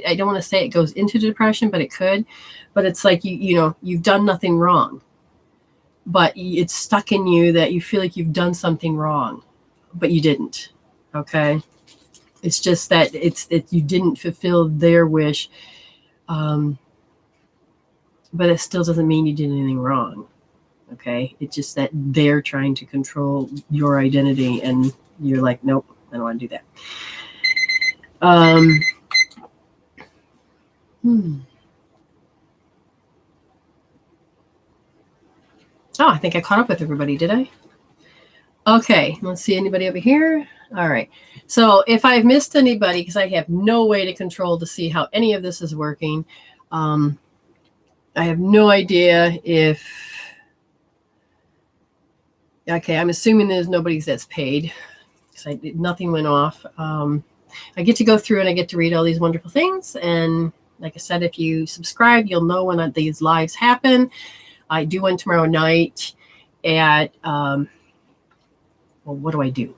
Speaker 1: I don't want to say it goes into depression, but it could. But it's like you've done nothing wrong, but it's stuck in you that you feel like you've done something wrong, but you didn't. Okay, it's just that you didn't fulfill their wish, but it still doesn't mean you did anything wrong. Okay, it's just that they're trying to control your identity, and you're like, nope, I don't want to do that. Oh, I think I caught up with everybody, did I? Okay, let's see, anybody over here? All right. So if I've missed anybody, because I have no way to control to see how any of this is working, I have no idea if... Okay, I'm assuming there's nobody that's paid, because nothing went off. I get to go through and I get to read all these wonderful things. And like I said, if you subscribe, you'll know when these lives happen. I do one tomorrow night at... well, what do I do?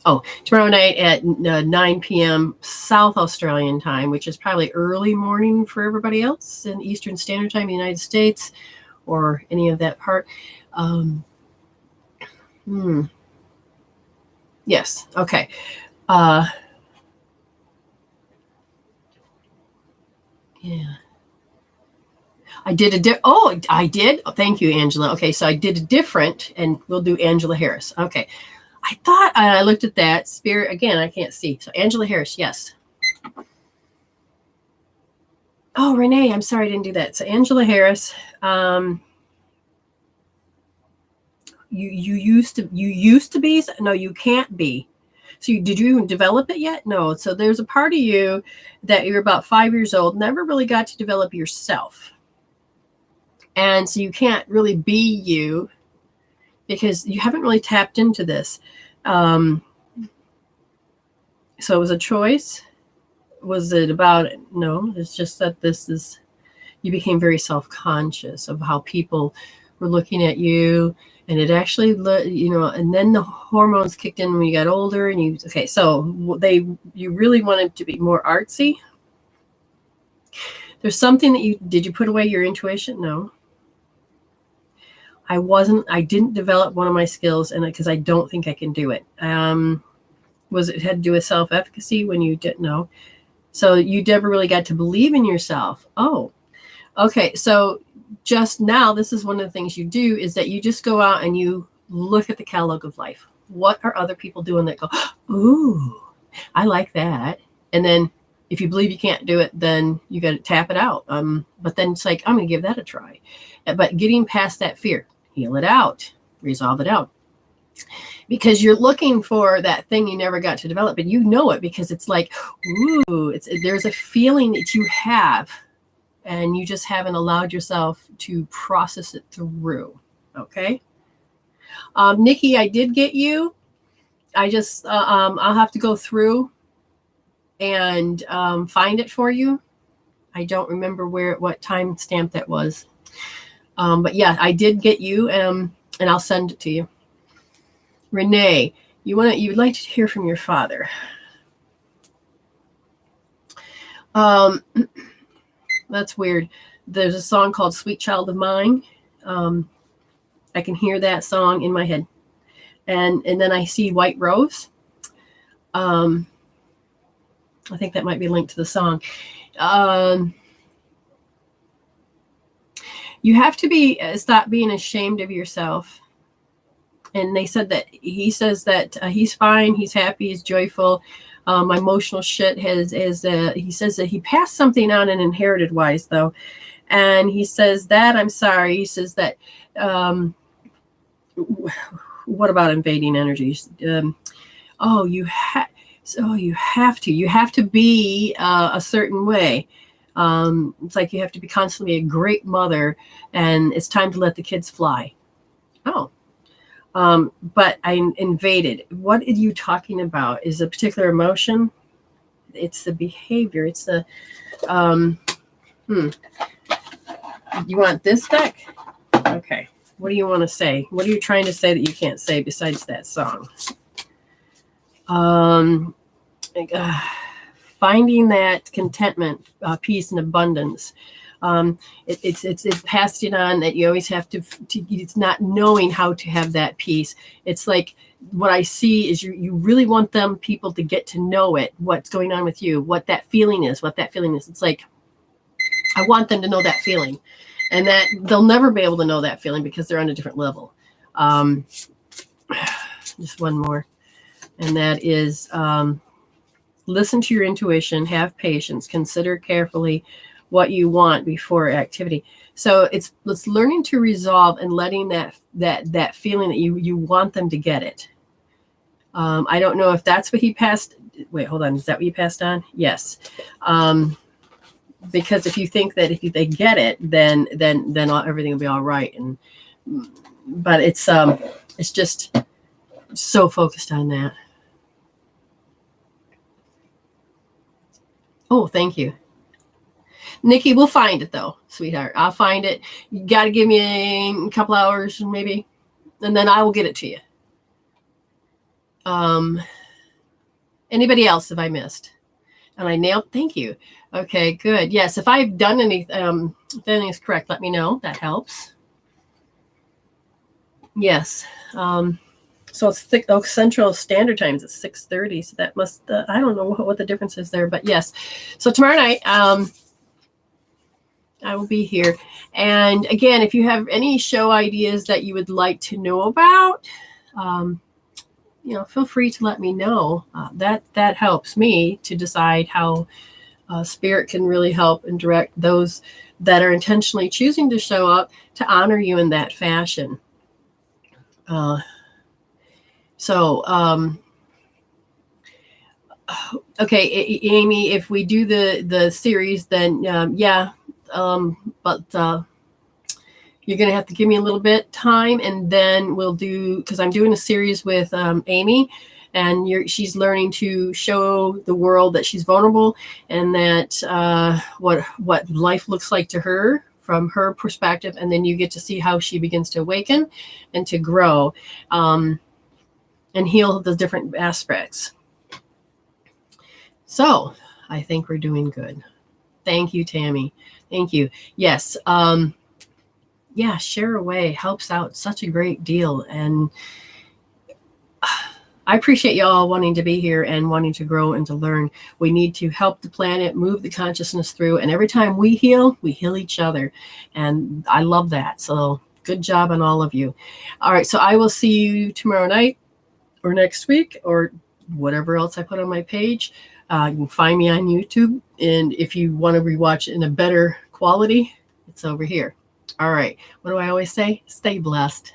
Speaker 1: Oh, tomorrow night at 9 p.m. South Australian time, which is probably early morning for everybody else in Eastern Standard Time in the United States or any of that part. Yes. Okay. Yeah. I did I did. Oh, thank you, Angela. Okay. So I did a different, and we'll do Angela Harris. Okay. I thought I looked at that spirit again. I can't see. So Angela Harris, yes. Oh, Renee, I'm sorry I didn't do that. So Angela Harris, you used to be. No, you can't be. So did you even develop it yet? No. So there's a part of you that you're about 5 years old, never really got to develop yourself, and so you can't really be you, because you haven't really tapped into this. So it was a choice. Was it about it? No, it's just that you became very self-conscious of how people were looking at you. And it actually, and then the hormones kicked in when you got older and so you really wanted to be more artsy. There's something that did you put away your intuition? No. I didn't develop one of my skills, and because I don't think I can do it. Was it had to do with self-efficacy when you didn't know? So you never really got to believe in yourself. Oh, okay. So just now, this is one of the things you do, is that you just go out and you look at the catalog of life. What are other people doing that go, ooh, I like that. And then if you believe you can't do it, then you got to tap it out. But then it's like, I'm going to give that a try. But getting past that fear, heal it out, resolve it out. Because you're looking for that thing you never got to develop, but you know it because it's like, ooh, there's a feeling that you have, and you just haven't allowed yourself to process it through. Okay. Nikki, I did get you. I just, I'll have to go through and find it for you. I don't remember what time stamp that was. But yeah, I did get you, and I'll send it to you. Renee, you'd like to hear from your father. That's weird. There's a song called Sweet Child of Mine. I can hear that song in my head. And then I see White Rose. I think that might be linked to the song. You have to stop being ashamed of yourself. And they said that he says that he's fine, he's happy, he's joyful. My emotional shit he says that he passed something on and inherited wise though. And he says that, I'm sorry, he says that, what about invading energies? You have to be a certain way. It's like you have to be constantly a great mother, and it's time to let the kids fly. Oh. But I invaded. What are you talking about? Is a particular emotion? It's the behavior. It's the, You want this deck? Okay. What do you want to say? What are you trying to say that you can't say besides that song? Finding that contentment, peace, and abundance. It's passed it on that you always have to it's not knowing how to have that peace. It's like what I see is you really want people to get to know it, what's going on with you, what that feeling is. It's like, I want them to know that feeling, and that they'll never be able to know that feeling because they're on a different level. Just one more, and that is, listen to your intuition, have patience, consider carefully what you want before activity. So it's learning to resolve and letting that feeling that you want them to get it. I don't know if that's what he passed. Wait, hold on. Is that what you passed on? Yes. Because if you think that if they get it, then everything will be all right. But it's just so focused on that. Oh, thank you. Nikki, we'll find it though, sweetheart. I'll find it. You got to give me a couple hours maybe, and then I will get it to you. Anybody else have I missed? And I nailed, thank you. Okay, good. Yes, if I've done anything, if anything is correct, let me know. That helps. Yes. So it's Central Standard Times at 6:30. So that must, I don't know what the difference is there, but yes. So tomorrow night, I will be here. And again, if you have any show ideas that you would like to know about, feel free to let me know. That helps me to decide how Spirit can really help and direct those that are intentionally choosing to show up to honor you in that fashion. Okay, Amy, if we do the series, then but you're going to have to give me a little bit time, and then we'll do, because I'm doing a series with Amy, and she's learning to show the world that she's vulnerable, and that what life looks like to her from her perspective, and then you get to see how she begins to awaken and to grow and heal the different aspects. So I think we're doing good. Thank you, Tammy. Thank you. Yes. Share away helps out such a great deal. And I appreciate y'all wanting to be here and wanting to grow and to learn. We need to help the planet move the consciousness through. And every time we heal each other. And I love that. So good job on all of you. All right. So I will see you tomorrow night or next week or whatever else I put on my page. You can find me on YouTube. And if you want to rewatch it in a better quality, it's over here. All right. What do I always say? Stay blessed.